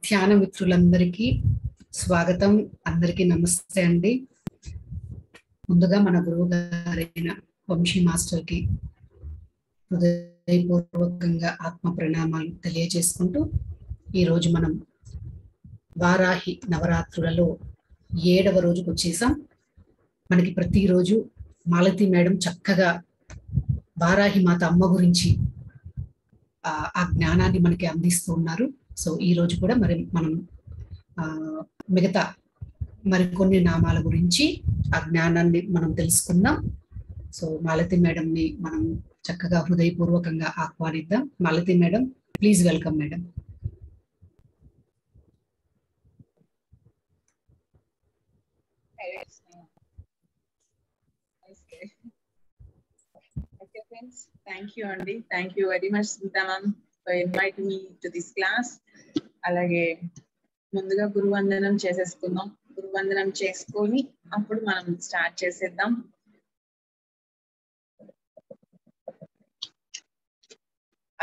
ధ్యాన మిత్రులందరికీ స్వాగతం. అందరికీ నమస్తే అండి. ముందుగా మన గురువు గారైన వంశీ మాస్టర్కి హృదయపూర్వకంగా ఆత్మ ప్రణామాలు తెలియజేసుకుంటూ ఈరోజు మనం వారాహి నవరాత్రులలో 7వ రోజుకు వచ్చేసాం. మనకి ప్రతిరోజు మాలతి మేడం చక్కగా వారాహి మాత అమ్మ గురించి ఆ జ్ఞానాన్ని మనకి అందిస్తూ ఉన్నారు. సో ఈ రోజు కూడా మనం మిగతా మరికొన్ని నామాల గురించి ఆ జ్ఞానాన్ని మనం తెలుసుకుందాం. సో మాలతి మేడంని మనం చక్కగా హృదయపూర్వకంగా ఆహ్వానిద్దాం. Malathi madam, please welcome madam. Okay friends, thank you Andy. Thank you very much Smita ma'am for inviting me to this class. అలాగే ముందుగా గురువందనం చేసేసుకుందాం. గురువందనం చేసుకొని అప్పుడు మనం స్టార్ట్ చేసేద్దాం.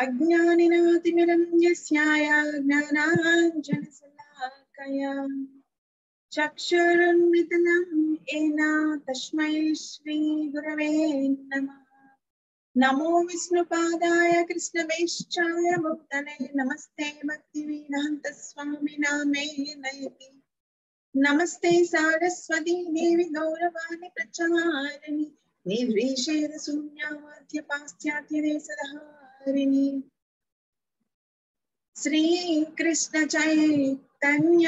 అజ్ఞానినాతిమిరంజస్యాయ జ్ఞానాంజనశలాకయ చక్షురున్మిలితం ఏన తస్మై శ్రీ గురవే నమః. నమో విష్ణుపాదాయ కృష్ణవేశ్చాయ భూతలే నమస్తే భక్తివేదాంత స్వామి నామే నయతి. నమస్తే సారస్వతీ దేవి గౌరవాణి ప్రచారిణి నిర్విషేద శూన్యవాద్య పాశ్చాత్య దేశధారిణి. శ్రీ కృష్ణ చైతన్య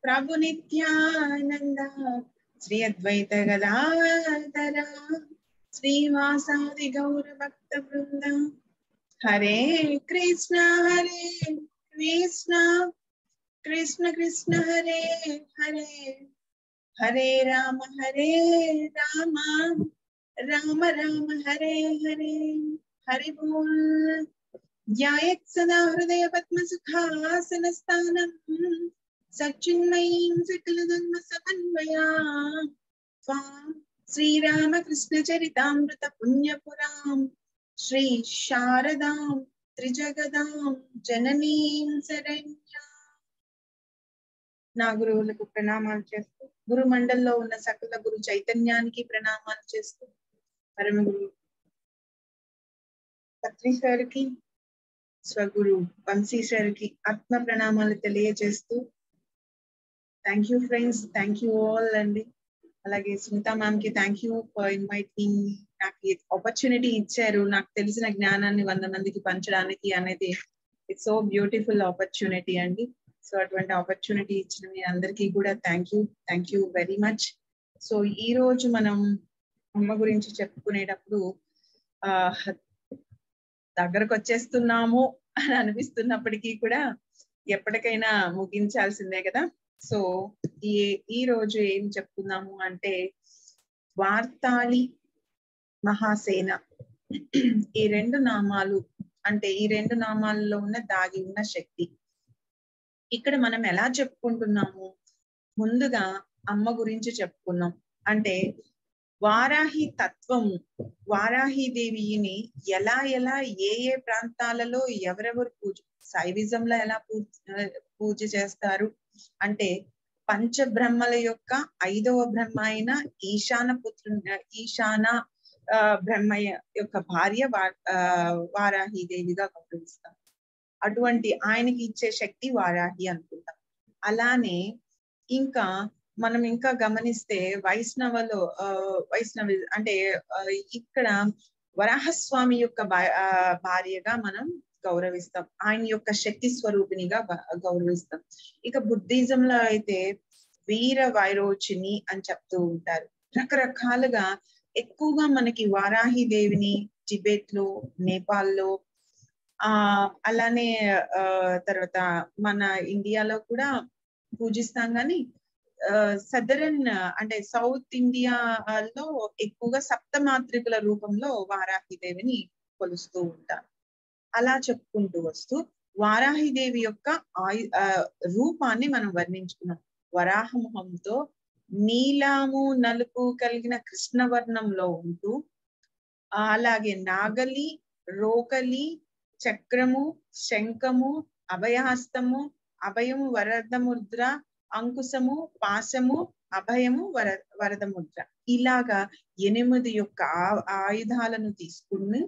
ప్రభు నిత్యానంద శ్రీ అద్వైత గదాధర శ్రీవాసాది గౌర భక్త బృంద. హరే కృష్ణ కృష్ణ కృష్ణ కృష్ణ హరే హరే, హరే రామ రామ రామ హరే హరే. హరి బోల్. ధ్యాయేత్ సదా హృదయ పద్మ సుఖాసన స్థానం సచ్చిన్మయీం సకల ధర్మ సమన్వయా త్వాం శ్రీరామకృష్ణ చరితామృత పుణ్యపురాం శ్రీ శారదాం త్రిజగదాం జననీం శరణ్యా. నా గురువులకు ప్రణామాలు చేస్తూ, గురు మండల్లో ఉన్న సకల గురు చైతన్యానికి ప్రణామాలు చేస్తూ, పరమ గురు పత్రి సార్కి, స్వగురు వంశీ సార్కి ఆత్మ ప్రణామాలు తెలియజేస్తూ, thank you friends, thank you all అండి. అలాగే స్మితా మ్యామ్ కి థ్యాంక్ యూ ఫర్ ఇన్వైటింగ్. నాకు ఆపర్చునిటీ ఇచ్చారు, నాకు తెలిసిన జ్ఞానాన్ని 100 మందికి పంచడానికి అనేది. ఇట్స్ సో బ్యూటిఫుల్ ఆపర్చునిటీ అండి. సో అటువంటి ఆపర్చునిటీ ఇచ్చిన మీ అందరికీ కూడా thank you very much. So ఈ రోజు మనం అమ్మ గురించి చెప్పుకునేటప్పుడు దగ్గరకు వచ్చేస్తున్నాము అని అనిపిస్తున్నప్పటికీ కూడా ఎప్పటికైనా ముగించాల్సిందే కదా. సో ఈ రోజు ఏం చెప్పుకుందాము అంటే వార్తాళి మహాసేన. ఈ 2 నామాలు అంటే ఈ 2 నామాల్లో ఉన్న దాగి ఉన్న శక్తి ఇక్కడ మనం ఎలా చెప్పుకుంటున్నాము. ముందుగా అమ్మ గురించి చెప్పుకున్నాం. అంటే వారాహి తత్వం, వారాహి దేవిని ఎలా ఏ ప్రాంతాలలో ఎవరెవరు శైవిజంలో ఎలా పూజ చేస్తారు అంటే పంచబ్రహ్మల యొక్క 5వ బ్రహ్మ అయిన ఈశాన బ్రహ్మ యొక్క భార్య వారాహి దేవిగా గౌరవిస్తాం. అటువంటి ఆయనకి ఇచ్చే శక్తి వారాహి అనుకుంటాం. అలానే ఇంకా మనం ఇంకా గమనిస్తే వైష్ణవ అంటే ఇక్కడ వరాహస్వామి యొక్క భార్యగా మనం గౌరవిస్తాం. ఆయన యొక్క శక్తి స్వరూపిణిగా గౌరవిస్తాం. ఇక బుద్ధిజంలో అయితే వీర వైరోచిని అని చెప్తూ ఉంటారు. రకరకాలుగా ఎక్కువగా మనకి వారాహి దేవిని టిబెట్ లో, నేపాల్లో, అలానే తర్వాత మన ఇండియాలో కూడా పూజిస్తాం. కానీ సదరన్ అంటే సౌత్ ఇండియాలో ఎక్కువగా సప్తమాత్రికుల రూపంలో వారాహి దేవిని కొలుస్తూ ఉంటారు. అలా చెప్పుకుంటూ వస్తూ వారాహిదేవి యొక్క రూపాన్ని మనం వర్ణించుకున్నాం. వరాహముఖంతో నీలము నలుపు కలిగిన కృష్ణవర్ణంలో ఉంటూ, అలాగే నాగలి, రోకలి, చక్రము, శంఖము, అభయహస్తము, అభయము వరదముద్ర, అంకుశము పాశము అభయము వరదముద్ర. ఇలాగా 8 యొక్క ఆయుధాలను తీసుకుని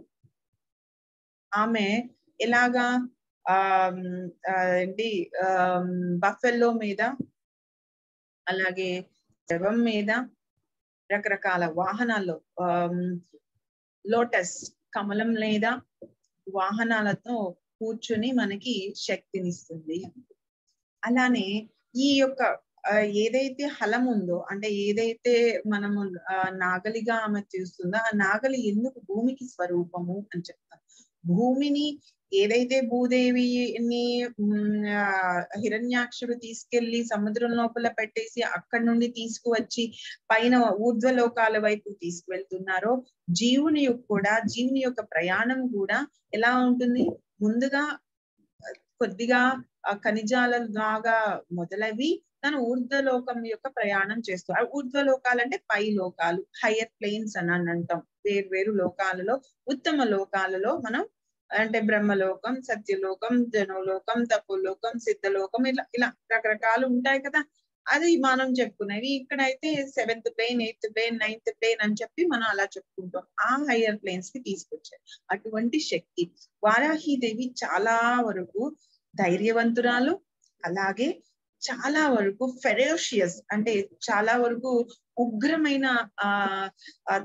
ఆమె ఎలాగా ఏంటి బఫెల్లో మీద, అలాగే శవం మీద, రకరకాల వాహనాల్లో లోటస్ కమలం లేదా వాహనాలతో కూర్చుని మనకి శక్తినిస్తుంది. అలానే ఈ యొక్క ఏదైతే హలం ఉందో, అంటే ఏదైతే మనము నాగలిగా ఆమె చూస్తుందో, ఆ నాగలి ఎందుకు భూమికి స్వరూపము అని చెప్తాం. భూమిని ఏదైతే భూదేవిని హిరణ్యాక్షుడు తీసుకెళ్లి సముద్రం లోపల పెట్టేసి అక్కడి నుండి తీసుకువచ్చి పైన ఊర్ధ్వలోకాల వైపు తీసుకువెళ్తున్నారో, జీవుని యొక్క ప్రయాణం కూడా ఎలా ఉంటుంది? ముందుగా కొద్దిగా ఖనిజాల లాగా మొదలవి తను ఊర్ధ్వలోకం యొక్క ప్రయాణం చేస్తారు. ఊర్ధ్వలోకాలంటే పై లోకాలు, హయ్యర్ ప్లేన్స్ అని అంటాం. వేరు లోకాలలో, ఉత్తమ లోకాలలో మనం అంటే బ్రహ్మలోకం, సత్యలోకం, జనోలోకం, తపోలోకం, సిద్ధలోకం, ఇలా రకరకాలు ఉంటాయి కదా. అది మనం చెప్పుకునేవి. ఇక్కడైతే 7th plane, 8th plane, 9th plane అని చెప్పి మనం అలా చెప్పుకుంటాం. ఆ హయ్యర్ ప్లేన్స్ కి తీసుకొచ్చారు. అటువంటి శక్తి వారాహీదేవి చాలా వరకు ధైర్యవంతురాలు, అలాగే చాలా వరకు ఫెరోషియస్, అంటే చాలా వరకు ఉగ్రమైన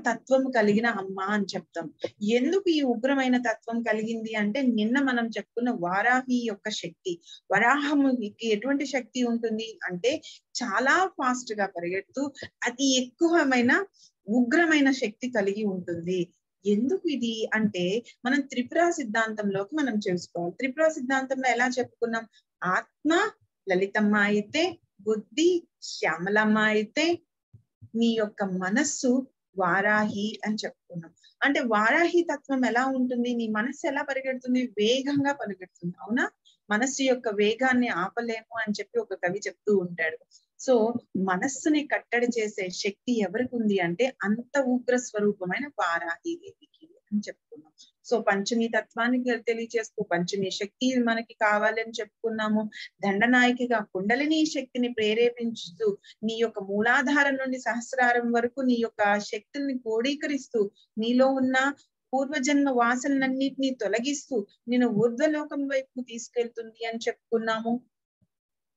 తత్వం కలిగిన అమ్మ అని చెప్తాం. ఎందుకు ఈ ఉగ్రమైన తత్వం కలిగింది అంటే, నిన్న మనం చెప్పుకున్న వారాహి యొక్క శక్తి. వరాహముకి ఎటువంటి శక్తి ఉంటుంది అంటే, చాలా ఫాస్ట్ గా పరిగెడుతూ అతి ఎక్కువమైన ఉగ్రమైన శక్తి కలిగి ఉంటుంది. ఎందుకు ఇది అంటే, మనం త్రిపుర సిద్ధాంతంలోకి మనం చేసుకోవాలి. త్రిపుర సిద్ధాంతంలో ఎలా చెప్పుకున్నాం? ఆత్మ లలితమ్మ అయితే, బుద్ధి శ్యామలమ్మ అయితే, నీ యొక్క మనస్సు వారాహి అని చెప్పుకున్నాం. అంటే వారాహి తత్వం ఎలా ఉంటుంది? నీ మనస్సు ఎలా పరిగెడుతుంది? వేగంగా పరిగెడుతుంది. అవునా? మనస్సు యొక్క వేగాన్ని ఆపలేము అని చెప్పి ఒక కవి చెప్తూ ఉంటాడు. సో మనస్సుని కట్టడి చేసే శక్తి ఎవరికి ఉంది అంటే, అంత ఉగ్ర స్వరూపమైన వారాహి దేవికి అని చెప్పుకున్నాం. సో పంచమి తత్వానికి తెలియచేస్తూ పంచమి శక్తి మనకి కావాలని చెప్పుకున్నాము. దండనాయకిగా కుండలిని శక్తిని ప్రేరేపించుతూ, నీ యొక్క మూలాధారం నుండి సహస్రారం వరకు నీ యొక్క శక్తిని క్రోడీకరిస్తూ, నీలో ఉన్న పూర్వజన్మ వాసనలన్నిటినీ తొలగిస్తూ నేను ఊర్ధ్వలోకం వైపు తీసుకెళ్తుంది అని చెప్పుకున్నాము.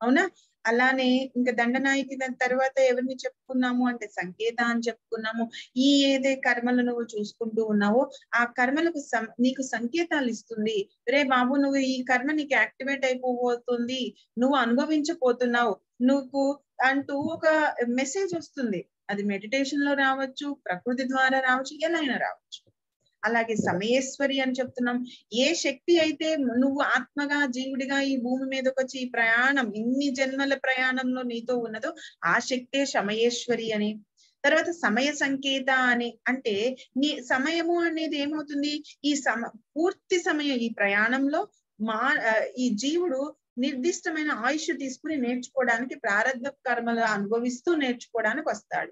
అవునా? అలానే ఇంకా దండనాయకి తర్వాత ఎవరిని చెప్పుకున్నాము అంటే సంకేత అని చెప్పుకున్నాము. ఈ ఏదే కర్మలు నువ్వు చూసుకుంటూ ఉన్నావో ఆ కర్మలకు నీకు సంకేతాలు ఇస్తుంది. రే బాబు, నువ్వు ఈ కర్మ నీకు యాక్టివేట్ అయిపోబోతుంది, నువ్వు అనుభవించబోతున్నావు నువ్వు అంటూ ఒక మెసేజ్ వస్తుంది. అది మెడిటేషన్ లో రావచ్చు, ప్రకృతి ద్వారా రావచ్చు, ఎలా అయినా రావచ్చు. అలాగే సమయేశ్వరి అని చెప్తున్నాం. ఏ శక్తి అయితే నువ్వు ఆత్మగా జీవుడిగా ఈ భూమి మీదకి వచ్చి ఈ ప్రయాణం, ఇన్ని జన్మల ప్రయాణంలో నీతో ఉన్నదో ఆ శక్తే సమయేశ్వరి అని. తర్వాత సమయ సంకేత అని అంటే, నీ సమయము అనేది ఏమవుతుంది? ఈ పూర్తి సమయం ఈ ప్రయాణంలో ఈ జీవుడు నిర్దిష్టమైన ఆయుష్ తీసుకుని నేర్చుకోవడానికి, ప్రారంభ కర్మలు అనుభవిస్తూ నేర్చుకోవడానికి వస్తాడు.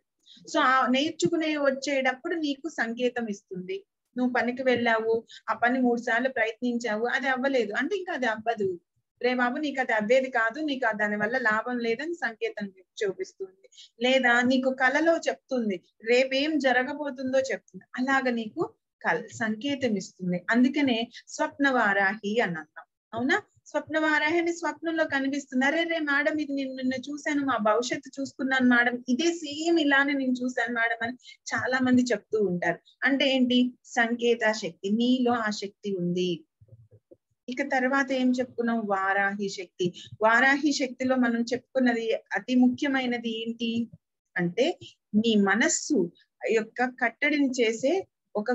సో ఆ నేర్చుకునే వచ్చేటప్పుడు నీకు సంకేతం ఇస్తుంది. నువ్వు పనికి వెళ్ళావు, ఆ పని 3 సార్లు ప్రయత్నించావు, అది అవ్వలేదు అంటే ఇంకా అది అవ్వదు. రే బాబు, నీకు అది అవ్వేది కాదు, నీకు దాని వల్ల లాభం లేదని సంకేతం చూపిస్తుంది. లేదా నీకు కలలో చెప్తుంది, రేపేం జరగబోతుందో చెప్తుంది. అలాగ నీకు సంకేతం ఇస్తుంది. అందుకనే స్వప్న వారాహి అని అన్నాం. అవునా? స్వప్న వారాహి అని స్వప్నంలో కనిపిస్తుంది. అరే మేడం, ఇది నేను నిన్న చూశాను, మా భవిష్యత్తు చూసుకున్నాను మేడం, ఇదే సేమ్ ఇలానే నేను చూశాను మేడం అని చాలా మంది చెప్తూ ఉంటారు. అంటే ఏంటి? సంకేత శక్తి, నీలో ఆ శక్తి ఉంది. ఇక తర్వాత ఏం చెప్పుకున్నాం? వారాహి శక్తి. వారాహి శక్తిలో మనం చెప్పుకున్నది అతి ముఖ్యమైనది ఏంటి అంటే, నీ మనస్సు యొక్క కట్టడిని చేసే ఒక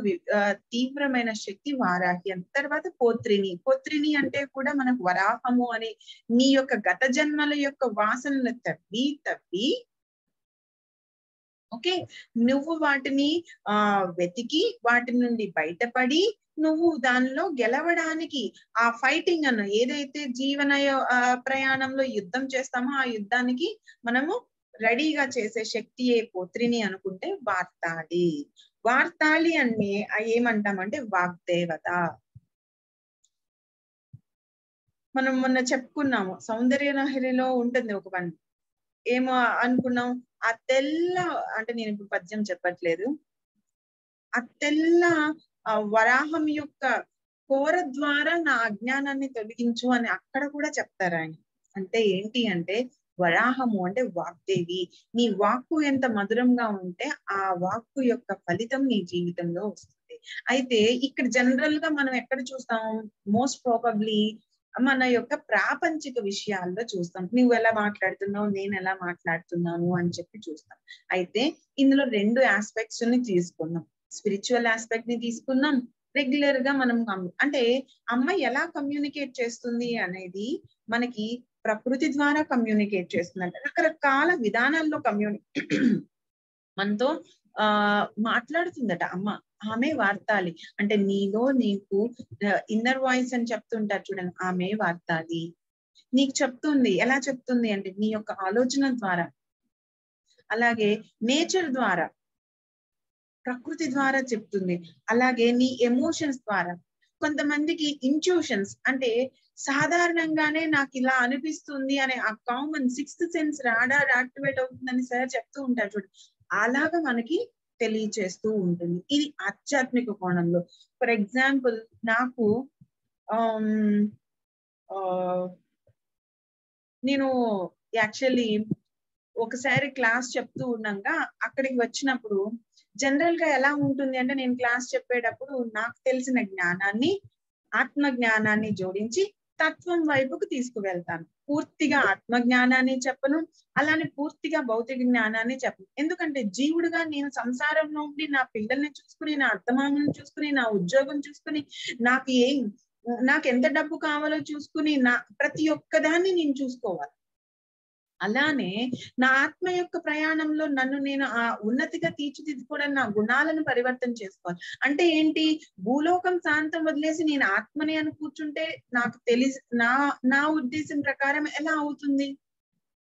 తీవ్రమైన శక్తి వారాహి. అని తర్వాత పోత్రిని. పోత్రిని అంటే కూడా మనకు వరాహము అని, నీ యొక్క గత జన్మల యొక్క వాసనలు తవ్వి ఓకే, నువ్వు వాటిని వెతికి వాటి నుండి బయటపడి నువ్వు దానిలో గెలవడానికి ఆ ఫైటింగ్ అన్న ఏదైతే జీవన ప్రయాణంలో యుద్ధం చేస్తామో ఆ యుద్ధానికి మనము రెడీగా చేసే శక్తియే పోత్రిని అనుకుంటే వార్తాళి. వార్తాళి అంటే ఏమంటామంటే వాగ్దేవత. మనం మొన్న చెప్పుకున్నాము, సౌందర్య లహరిలో ఉంటుంది ఒక పని. ఏమో అనుకున్నాం, ఆ తెల్ల, అంటే నేను ఇప్పుడు పద్యం చెప్పట్లేదు, ఆ తెల్ల వరాహం యొక్క కోర ద్వారా నా అజ్ఞానాన్ని తొలగించు అని అక్కడ కూడా చెప్తారు ఆయన. అంటే ఏంటి అంటే, వరాహము అంటే వాగ్దేవి. నీ వాక్కు ఎంత మధురంగా ఉంటే ఆ వాక్కు యొక్క ఫలితం నీ జీవితంలో వస్తుంది. అయితే ఇక్కడ జనరల్ గా మనం ఎక్కడ చూస్తాం, మోస్ట్ ప్రాబబ్లీ మన యొక్క ప్రాపంచిక విషయాల్లో చూస్తాం. నువ్వు ఎలా మాట్లాడుతున్నావు, నేను ఎలా మాట్లాడుతున్నాను అని చెప్పి చూస్తాం. అయితే ఇందులో 2 ఆస్పెక్ట్స్ ని తీసుకున్నాం. స్పిరిచువల్ ఆస్పెక్ట్ ని తీసుకున్నాం, రెగ్యులర్ గా మనం అంటే అమ్మ ఎలా కమ్యూనికేట్ చేస్తుంది అనేది మనకి ప్రకృతి ద్వారా కమ్యూనికేట్ చేస్తుంది. అంటే రకరకాల విధానాల్లో మనతో మాట్లాడుతుందట అమ్మ. ఆమె వార్తాలి అంటే నీలో నీకు ఇన్నర్ వాయిస్ అని చెప్తుంటారు చూడండి, ఆమె వార్తాలి నీకు చెప్తుంది. ఎలా చెప్తుంది అంటే నీ యొక్క ఆలోచన ద్వారా, అలాగే నేచర్ ద్వారా, ప్రకృతి ద్వారా చెప్తుంది, అలాగే నీ ఎమోషన్స్ ద్వారా. కొంతమందికి ఇంట్యూషన్స్ అంటే సాధారణంగానే నాకు ఇలా అనిపిస్తుంది అనే ఆ common 6th sense radar activate అవుతుందని సార్ చెప్తూ ఉంటారు చూడండి, అలాగా మనకి తెలియచేస్తూ ఉంటుంది. ఇది ఆధ్యాత్మిక కోణంలో. ఫర్ ఎగ్జాంపుల్ నాకు నేను యాక్చువల్లీ ఒకసారి క్లాస్ చెప్తూ ఉన్నాక అక్కడికి వచ్చినప్పుడు జనరల్ గా ఎలా ఉంటుంది అంటే, నేను క్లాస్ చెప్పేటప్పుడు నాకు తెలిసిన జ్ఞానాన్ని, ఆత్మ జ్ఞానాన్ని జోడించి తత్వం వైపుకు తీసుకువెళ్తాను. పూర్తిగా ఆత్మ జ్ఞానాన్ని చెప్పను, అలానే పూర్తిగా భౌతిక జ్ఞానాన్ని చెప్పను. ఎందుకంటే జీవుడుగా నేను సంసారంలో ఉండి నా పిల్లల్ని చూసుకుని, నా అత్తమామని చూసుకుని, నా ఉద్యోగం చూసుకుని, నాకు ఎంత డబ్బు కావాలో చూసుకుని, నా ప్రతి ఒక్కదాన్ని నేను చూసుకోవాలి. అలానే నా ఆత్మ యొక్క ప్రయాణంలో నన్ను నేను ఆ ఉన్నతిగా తీర్చిదిద్దుకోవడం, నా గుణాలను పరివర్తన చేసుకోవాలి. అంటే ఏంటి, భూలోకం శాంతం వదిలేసి నేను ఆత్మని అని కూర్చుంటే నాకు తెలిసి నా ఉద్దేశం ప్రకారం ఎలా అవుతుంది?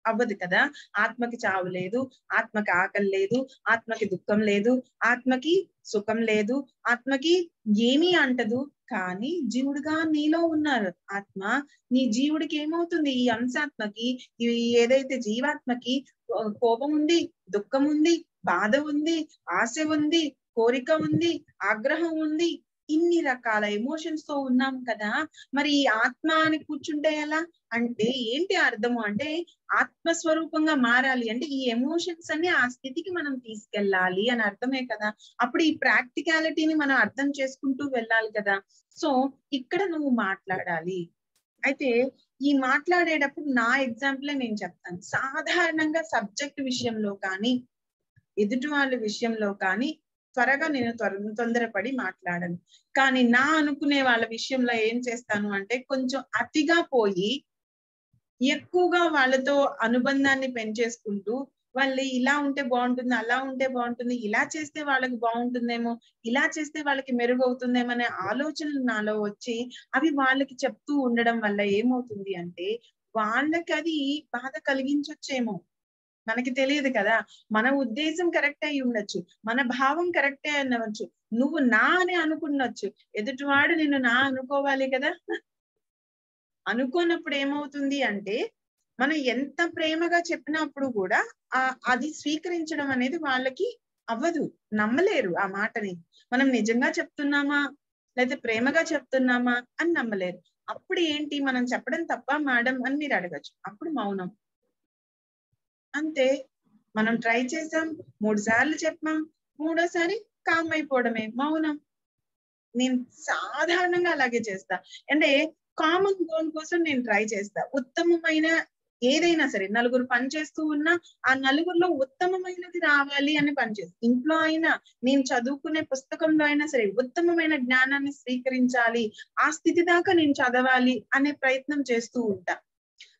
అవ్వదు కదా. ఆత్మకి చావు లేదు, ఆత్మకి ఆకలి లేదు, ఆత్మకి దుఃఖం లేదు, ఆత్మకి సుఖం లేదు, ఆత్మకి ఏమీ అంటదు. కానీ జీవుడుగా నీలో ఉన్నారు ఆత్మ. నీ జీవుడికి ఏమవుతుంది, ఈ అంశాత్మకి, ఏదైతే జీవాత్మకి కోపం ఉంది, దుఃఖం ఉంది, బాధ ఉంది, ఆశ ఉంది, కోరిక ఉంది, ఆగ్రహం ఉంది, ఇన్ని రకాల ఎమోషన్స్ తో ఉన్నాం కదా. మరి ఈ ఆత్మ అని కూర్చుంటే ఎలా అంటే ఏంటి అర్థము అంటే, ఆత్మస్వరూపంగా మారాలి అంటే ఈ ఎమోషన్స్ అన్ని ఆ స్థితికి మనం తీసుకెళ్ళాలి అని అర్థమే కదా. అప్పుడు ఈ ప్రాక్టికాలిటీని మనం అర్థం చేసుకుంటూ వెళ్ళాలి కదా. సో ఇక్కడ నువ్వు మాట్లాడాలి. అయితే ఈ మాట్లాడేటప్పుడు నా ఎగ్జాంపులే నేను చెప్తాను. సాధారణంగా సబ్జెక్ట్ విషయంలో కానీ, ఎదుటి వాళ్ళ విషయంలో కానీ త్వరగా నేను తొందరపడి మాట్లాడను. కానీ నా అనుకునే వాళ్ళ విషయంలో ఏం చేస్తాను అంటే, కొంచెం అతిగా పోయి ఎక్కువగా వాళ్ళతో అనుబంధాన్ని పెంచేసుకుంటూ, వాళ్ళు ఇలా ఉంటే బాగుంటుంది, అలా ఉంటే బాగుంటుంది, ఇలా చేస్తే వాళ్ళకి బాగుంటుందేమో, ఇలా చేస్తే వాళ్ళకి మెరుగవుతుందేమో అనే ఆలోచనలు నాలో వచ్చి అవి వాళ్ళకి చెప్తూ ఉండడం వల్ల ఏమవుతుంది అంటే, వాళ్ళకి అది బాధ కలిగించొచ్చేమో, మనకి తెలియదు కదా. మన ఉద్దేశం కరెక్ట్ అయి ఉండొచ్చు, మన భావం కరెక్టే అనవచ్చు, నువ్వు నా అని అనుకున్నొచ్చు, ఎదుటివాడు నిన్ను నా అనుకోవాలి కదా. అనుకోనప్పుడు ఏమవుతుంది అంటే, మనం ఎంత ప్రేమగా చెప్పినప్పుడు కూడా అది స్వీకరించడం అనేది వాళ్ళకి అవ్వదు, నమ్మలేరు ఆ మాటని. మనం నిజంగా చెప్తున్నామా లేదా ప్రేమగా చెప్తున్నామా అని నమ్మలేరు. అప్పుడు ఏంటి, మనం చెప్పడం తప్ప మేడం అని మీరు అడగచ్చు. అప్పుడు మౌనం అంతే. మనం ట్రై చేసాం, 3 సార్లు చెప్పాం, మూడోసారి కామ్ అయిపోవడమే, మౌనం. నేను సాధారణంగా అలాగే చేస్తా. అంటే కామన్ గోల్ కోసం నేను ట్రై చేస్తా. ఉత్తమమైన ఏదైనా సరే, నలుగురు పని చేస్తూ ఉన్నా ఆ నలుగురిలో ఉత్తమమైనది రావాలి అని పనిచేస్తా. ఇంట్లో అయినా, నేను చదువుకునే పుస్తకంలో అయినా సరే ఉత్తమమైన జ్ఞానాన్ని స్వీకరించాలి, ఆ స్థితి దాకా నేను చదవాలి అనే ప్రయత్నం చేస్తూ ఉంటా.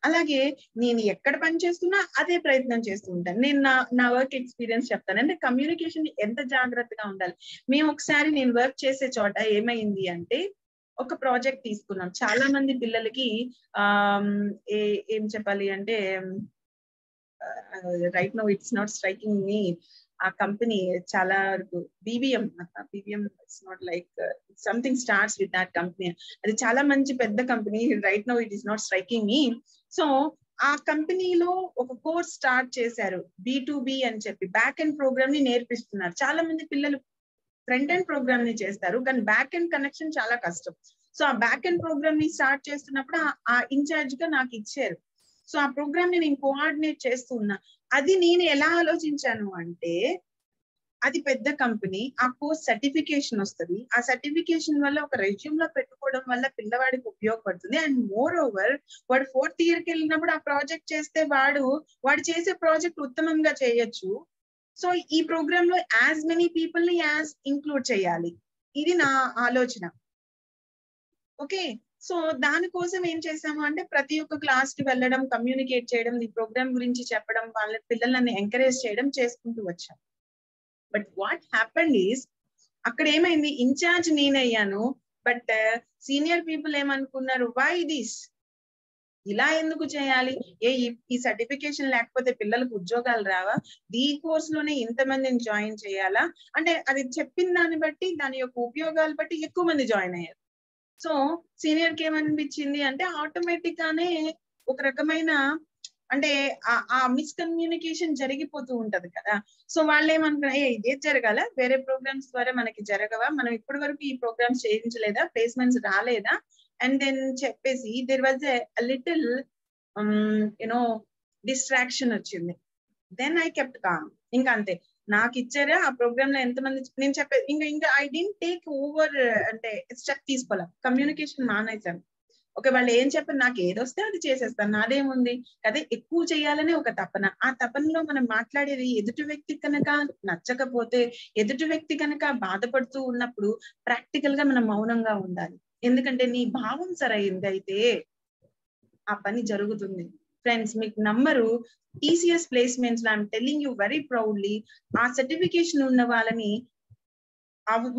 అలాగే నేను ఎక్కడ పని చేస్తున్నా అదే ప్రయత్నం చేస్తూ ఉంటాను. నేను నా వర్క్ ఎక్స్పీరియన్స్ చెప్తాను. అంటే కమ్యూనికేషన్ ఎంత జాగ్రత్తగా ఉండాలి. మేము ఒకసారి నేను వర్క్ చేసే చోట ఏమైంది అంటే, ఒక ప్రాజెక్ట్ తీసుకున్నాం. చాలా మంది పిల్లలకి ఏం చెప్పాలి అంటే, right now it's not striking me, ఆ కంపెనీ చాలా వరకు BBM it's not like something starts with that company. అది చాలా మంచి పెద్ద company. Right now it is not striking me. So ఆ కంపెనీలో ఒక కోర్స్ స్టార్ట్ చేశారు, B2B అని చెప్పి. బ్యాక్ ఎండ్ ప్రోగ్రామ్ ని నేర్పిస్తున్నారు. చాలా మంది పిల్లలు ఫ్రంట్ ఎండ్ ప్రోగ్రామ్ ని చేస్తారు, కానీ బ్యాక్ ఎండ్ కనెక్షన్ చాలా కష్టం. సో ఆ బ్యాక్ ఎండ్ ప్రోగ్రామ్ ని స్టార్ట్ చేస్తున్నప్పుడు ఆ ఇన్ఛార్జ్ గా నాకు ఇచ్చారు. సో ఆ ప్రోగ్రామ్ ని నేను కోఆర్డినేట్ చేస్తూ ఉన్నా. అది నేను ఎలా ఆలోచించాను అంటే, అది పెద్ద కంపెనీ, ఆ కోర్స్ సర్టిఫికేషన్ వస్తుంది. ఆ సర్టిఫికేషన్ వల్ల ఒక రెజ్యూమ్ లో పెట్టుకోవడం వల్ల పిల్లవాడికి ఉపయోగపడుతుంది. అండ్ మోర్ ఓవర్ వాడు 4th year కి వెళ్ళినప్పుడు ఆ ప్రాజెక్ట్ చేస్తే వాడు చేసే ప్రాజెక్ట్ ఉత్తమంగా చేయొచ్చు. సో ఈ ప్రోగ్రామ్ లో యాజ్ మెనీ పీపుల్ ని యాజ్ ఇంక్లూడ్ చేయాలి. ఇది నా ఆలోచన. ఓకే, సో దానికోసం ఏం చేసాము అంటే, ప్రతి ఒక్క క్లాస్ కి వెళ్ళడం, కమ్యూనికేట్ చేయడం, ఈ ప్రోగ్రామ్ గురించి చెప్పడం, వాళ్ళ పిల్లల్ని ఎంకరేజ్ చేయడం చేసుకుంటూ వచ్చాం. బట్ వాట్ హ్యాపెండ్ ఈస్, అక్కడ ఏమైంది, ఇన్ఛార్జ్ నేనయ్యాను, బట్ సీనియర్ పీపుల్ ఏమనుకున్నారు, వై దిస్, ఇలా ఎందుకు చేయాలి, ఈ సర్టిఫికేషన్ లేకపోతే పిల్లలకు ఉద్యోగాలు రావా, ఈ కోర్స్ లోనే ఇంతమందిని జాయిన్ చేయాలా అంటే, అది చెప్పిన దాన్ని బట్టి, దాని యొక్క ఉపయోగాలు బట్టి ఎక్కువ మంది జాయిన్ అయ్యారు. సో సీనియర్ కి ఏమనిపించింది అంటే, ఆటోమేటిక్ గానే ఒక రకమైన అంటే ఆ మిస్కమ్యూనికేషన్ జరిగిపోతూ ఉంటది కదా. సో వాళ్ళు ఏమనుకున్నా, ఇదే జరగాల, వేరే ప్రోగ్రామ్స్ ద్వారా మనకి జరగవా, మనం ఇప్పటి వరకు ఈ ప్రోగ్రామ్స్ చేయించలేదా, ప్లేస్మెంట్స్ రాలేదా, అండ్ దెన్ చెప్పేసి there was a little distraction వచ్చింది. Then I kept calm. ఇంకా అంతే, నాకు ఇచ్చారా ఆ ప్రోగ్రామ్ లో ఎంతమంది, నేను చెప్పేది ఇంకా ఐ డెంట్ టేక్ ఓవర్, అంటే స్టెప్ తీసుకోవాలి, కమ్యూనికేషన్ మానేశాను. ఓకే, వాళ్ళు ఏం చెప్పారు, నాకు ఏదొస్తే అది చేసేస్తాను, నాదేముంది. అదే ఎక్కువ చేయాలనే ఒక తపన. ఆ తపనలో మనం మాట్లాడేది ఎదుటి వ్యక్తి కనుక నచ్చకపోతే, ఎదుటి వ్యక్తి కనుక బాధపడుతూ ఉన్నప్పుడు ప్రాక్టికల్ గా మనం మౌనంగా ఉండాలి. ఎందుకంటే నీ భావం సరైంది అయితే ఆ పని జరుగుతుంది. ఫ్రెండ్స్, మీకు నమ్మరు, TCS ప్లేస్మెంట్స్ లో I'm telling you very proudly, ఆ సర్టిఫికేషన్ ఉన్న వాళ్ళని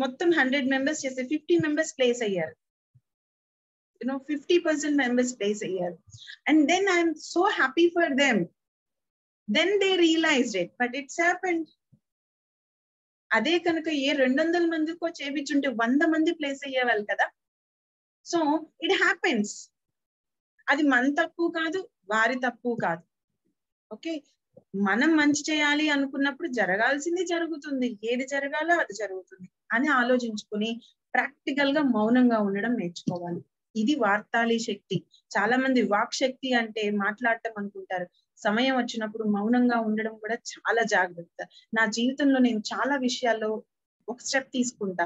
మొత్తం 100 మెంబర్స్ చేస్తే 50 మెంబర్స్ ప్లేస్ అయ్యారు. 50% members place a year, and then I'm so happy for them. Then they realized it, but it's happened. అదే కనుక 200 మందికో చేపించుంటే 100 మంది ప్లేస్ అయ్యేవాళ్ళు కదా. So it happens. అది మన తప్పు కాదు, వారి తప్పు కాదు. ఓకే, మనం మంచి చేయాలి అనుకున్నప్పుడు జరగాల్సింది జరుగుతుంది, ఏది జరగాలో అది జరుగుతుంది అని ఆలోచించుకుని ప్రాక్టికల్ గా మౌనంగా ఉండడం నేర్చుకోవాలి. ఇది వార్తాళి శక్తి. చాలా మంది వాక్ శక్తి అంటే మాట్లాడటం అనుకుంటారు. సమయం వచ్చినప్పుడు మౌనంగా ఉండడం కూడా చాలా జాగ్రత్త. నా జీవితంలో నేను చాలా విషయాల్లో ఒక స్టెప్ తీసుకుంటా,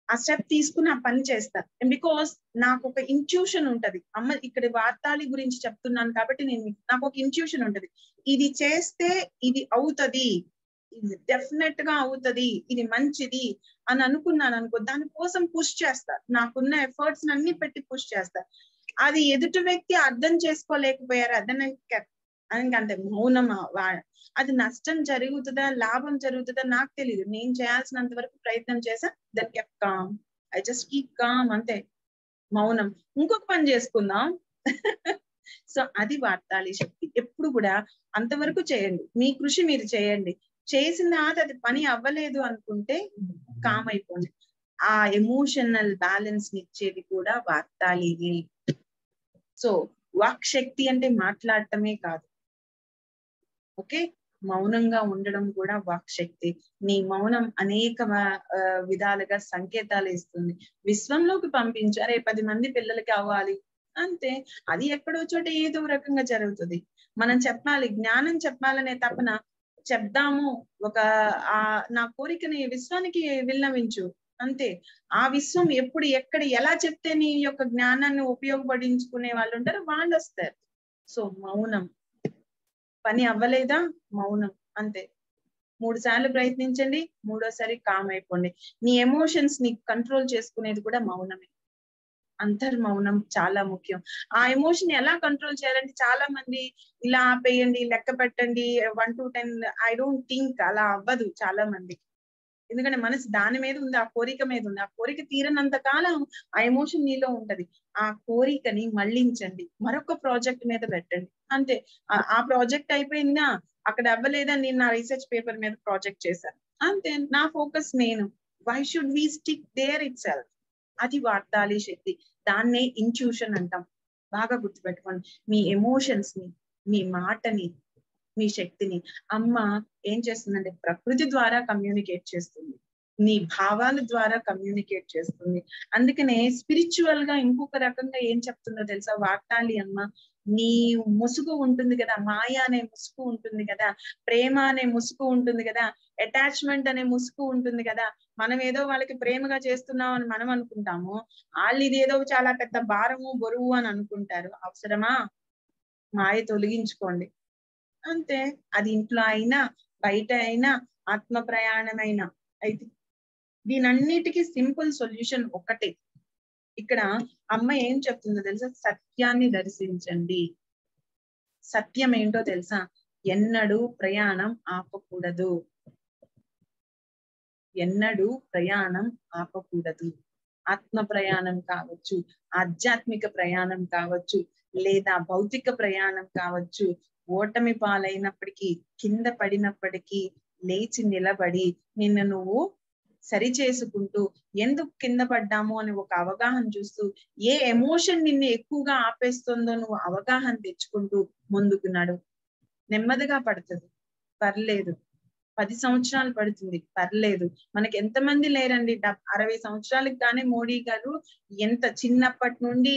ఆ స్టెప్ తీసుకుని ఆ పని చేస్తా. బికాస్ నాకు ఒక ఇంట్యూషన్ ఉంటది. అమ్మ ఇక్కడ వార్తాళి గురించి చెప్తున్నాను కాబట్టి నాకు ఒక ఇంట్యూషన్ ఉంటది, ఇది చేస్తే ఇది అవుతది, ఇది డెఫినెట్ గా అవుతది, ఇది మంచిది అని అనుకున్నాను అనుకో, దానికోసం పుష్ చేస్తా, నాకున్న ఎఫర్ట్స్ అన్ని పెట్టి పుష్ చేస్తా. అది ఎదుటి వ్యక్తి అర్థం చేసుకోలేకపోయారు, అంటే మౌనం. అది నష్టం జరుగుతుందా లాభం జరుగుతుందా నాకు తెలియదు, నేను చేయాల్సినంత వరకు ప్రయత్నం చేసా. That kept calm, I just keep calm, అంతే, మౌనం, ఇంకొక పని చేసుకుందాం. సో అది వార్తాళి శక్తి. ఎప్పుడు కూడా అంతవరకు చేయండి, మీ కృషి మీరు చేయండి, చేసిన అది పని అవ్వలేదు అనుకుంటే కామ్ అయిపోండి. ఆ ఎమోషనల్ బ్యాలెన్స్ ఇచ్చేది కూడా వార్తాళి. సో వాక్ శక్తి అంటే మాట్లాడటమే కాదు, ఓకే, మౌనంగా ఉండడం కూడా వాక్ శక్తి. నీ మౌనం అనేక విధాలుగా సంకేతాలు ఇస్తుంది. విశ్వంలోకి పంపించారే 10 మంది పిల్లలకి అవ్వాలి అంతే, అది ఎక్కడో చోట ఏదో రకంగా జరుగుతుంది. మనం చెప్పాలి, జ్ఞానం చెప్పాలనే తపన చెప్దాము, నా కోరికని విశ్వానికి విన్నవించు, అంతే. ఆ విశ్వం ఎప్పుడు ఎక్కడ ఎలా చెప్తే నీ యొక్క జ్ఞానాన్ని ఉపయోగపడించుకునే వాళ్ళు ఉంటారో వాళ్ళు వస్తారు. సో మౌనం, పని అవ్వలేదా మౌనం, అంతే. 3 సార్లు ప్రయత్నించండి, 3వసారి కామ్ అయిపోండి. నీ ఎమోషన్స్ ని కంట్రోల్ చేసుకునేది కూడా మౌనమే. అంతర్మౌనం చాలా ముఖ్యం. ఆ ఎమోషన్ ఎలా కంట్రోల్ చేయాలంటే, చాలా మంది ఇలా ఆపేయండి, లెక్క పెట్టండి 1 to 10, ఐ డోంట్ థింక్ అలా అవ్వదు చాలా మంది. ఎందుకంటే మనసు దాని మీద ఉంది, ఆ కోరిక మీద ఉంది. ఆ కోరిక తీరనంత కాలం ఆ ఎమోషన్ నీలో ఉంటది. ఆ కోరికని మళ్ళించండి, మరొక ప్రాజెక్ట్ మీద పెట్టండి, అంతే. ఆ ప్రాజెక్ట్ అయిపోయిందా, అక్కడ అవ్వలేదని నేను నా రీసెర్చ్ పేపర్ మీద ప్రాజెక్ట్ చేశాను అంతే. నా ఫోకస్ నేను. Why should we stick there itself? అది వార్తాలి శక్తి. దాన్నే ఇంట్యూషన్ అంటాం. బాగా గుర్తుపెట్టుకోండి. మీ ఎమోషన్స్ ని, మీ మాటని, మీ శక్తిని అమ్మ ఏం చేస్తుందంటే ప్రకృతి ద్వారా కమ్యూనికేట్ చేస్తుంది, నీ భావాల ద్వారా కమ్యూనికేట్ చేస్తుంది. అందుకనే స్పిరిచువల్ గా ఇంకొక రకంగా ఏం చెప్తుందో తెలుసా వార్తాలి అమ్మ? నీ ముసుగు ఉంటుంది కదా, మాయ అనే ముసుగు ఉంటుంది కదా, ప్రేమ అనే ముసుగు ఉంటుంది కదా, అటాచ్మెంట్ అనే ముసుగు ఉంటుంది కదా. మనం ఏదో వాళ్ళకి ప్రేమగా చేస్తున్నాం అని మనం అనుకుంటాము, వాళ్ళు ఇది ఏదో చాలా పెద్ద భారము బరువు అని అనుకుంటారు. అవసరమా? మాయ తొలగించుకోండి అంతే. అది ఇంట్లో అయినా బయట అయినా ఆత్మ ప్రయాణమైనా అయితే దీనన్నిటికీ సింపుల్ సొల్యూషన్ ఒక్కటే. ఇక్కడ అమ్మ ఏం చెప్తుందో తెలుసా? సత్యాన్ని దర్శించండి. సత్యం ఏంటో తెలుసా? ఎన్నడూ ప్రయాణం ఆపకూడదు. ఎన్నడూ ప్రయాణం ఆపకూడదు. ఆత్మ ప్రయాణం కావచ్చు, ఆధ్యాత్మిక ప్రయాణం కావచ్చు, లేదా భౌతిక ప్రయాణం కావచ్చు. ఓటమి పాలైనప్పటికీ, కింద పడినప్పటికీ లేచి నిలబడి నిన్ను నువ్వు సరి చేసుకుంటూ, ఎందుకు కింద పడ్డాము అని ఒక అవగాహన చూస్తూ, ఏ ఎమోషన్ నిన్ను ఎక్కువగా ఆపేస్తుందో నువ్వు అవగాహన తెచ్చుకుంటూ ముందుకు నడు. నెమ్మదిగా పడుతుంది, పర్లేదు. 10 సంవత్సరాలు పడుతుంది, పర్లేదు. మనకి ఎంతమంది లేరండి 60 సంవత్సరాలకు కానీ మోడీ గారు ఎంత చిన్నప్పటి నుండి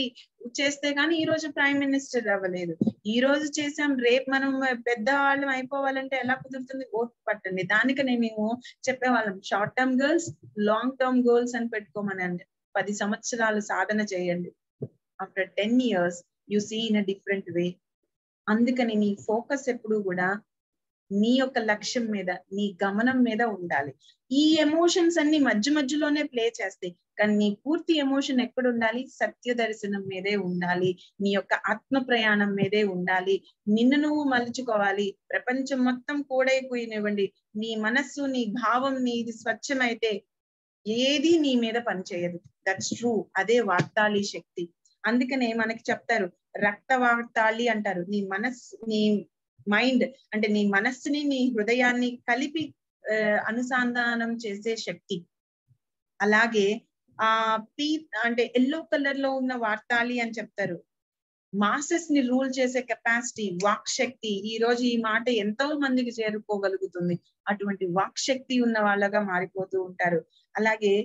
చేస్తే గానీ ఈ రోజు ప్రైమ్ మినిస్టర్ అవ్వలేదు. ఈ రోజు చేసాం, రేపు మనం పెద్దవాళ్ళం అయిపోవాలంటే ఎలా కుదురుతుంది? ఓటు పట్టండి. దానికనే మేము చెప్పేవాళ్ళం, short term goals, long term goals అని పెట్టుకోమనండి. 10 సంవత్సరాలు సాధన చేయండి. After 10 years you see in a different way. అందుకని నీ ఫోకస్ ఎప్పుడు కూడా నీ యొక్క లక్ష్యం మీద, నీ గమనం మీద ఉండాలి. ఈ ఎమోషన్స్ అన్ని మధ్య మధ్యలోనే ప్లే చేస్తాయి, కానీ నీ పూర్తి ఎమోషన్ ఎక్కడ ఉండాలి? సత్య దర్శనం మీదే ఉండాలి, నీ యొక్క ఆత్మ ప్రయాణం మీదే ఉండాలి. నిన్ను నువ్వు మలుచుకోవాలి. ప్రపంచం మొత్తం కూడైపోయినివ్వండి, నీ మనస్సు, నీ భావం నీది స్వచ్ఛమైతే ఏది నీ మీద పనిచేయదు. That's true. అదే వార్తాలి శక్తి. అందుకనే మనకి చెప్తారు రక్త వార్తాలి అంటారు. నీ మనస్సు, నీ మైండ్ అంటే నీ మనస్సుని, నీ హృదయాన్ని కలిపి అనుసంధానం చేసే శక్తి. అలాగే అంటే ఎల్లో కలర్ లో ఉన్న వార్తాలి అని చెప్తారు. మాసెస్ ని రూల్ చేసే కెపాసిటీ, వాక్ శక్తి. ఈ రోజు ఈ మాట ఎంతో మందికి చేరుకోగలుగుతుంది. అటువంటి వాక్ శక్తి ఉన్న వాళ్ళగా మారిపోతూ ఉంటారు. అలాగే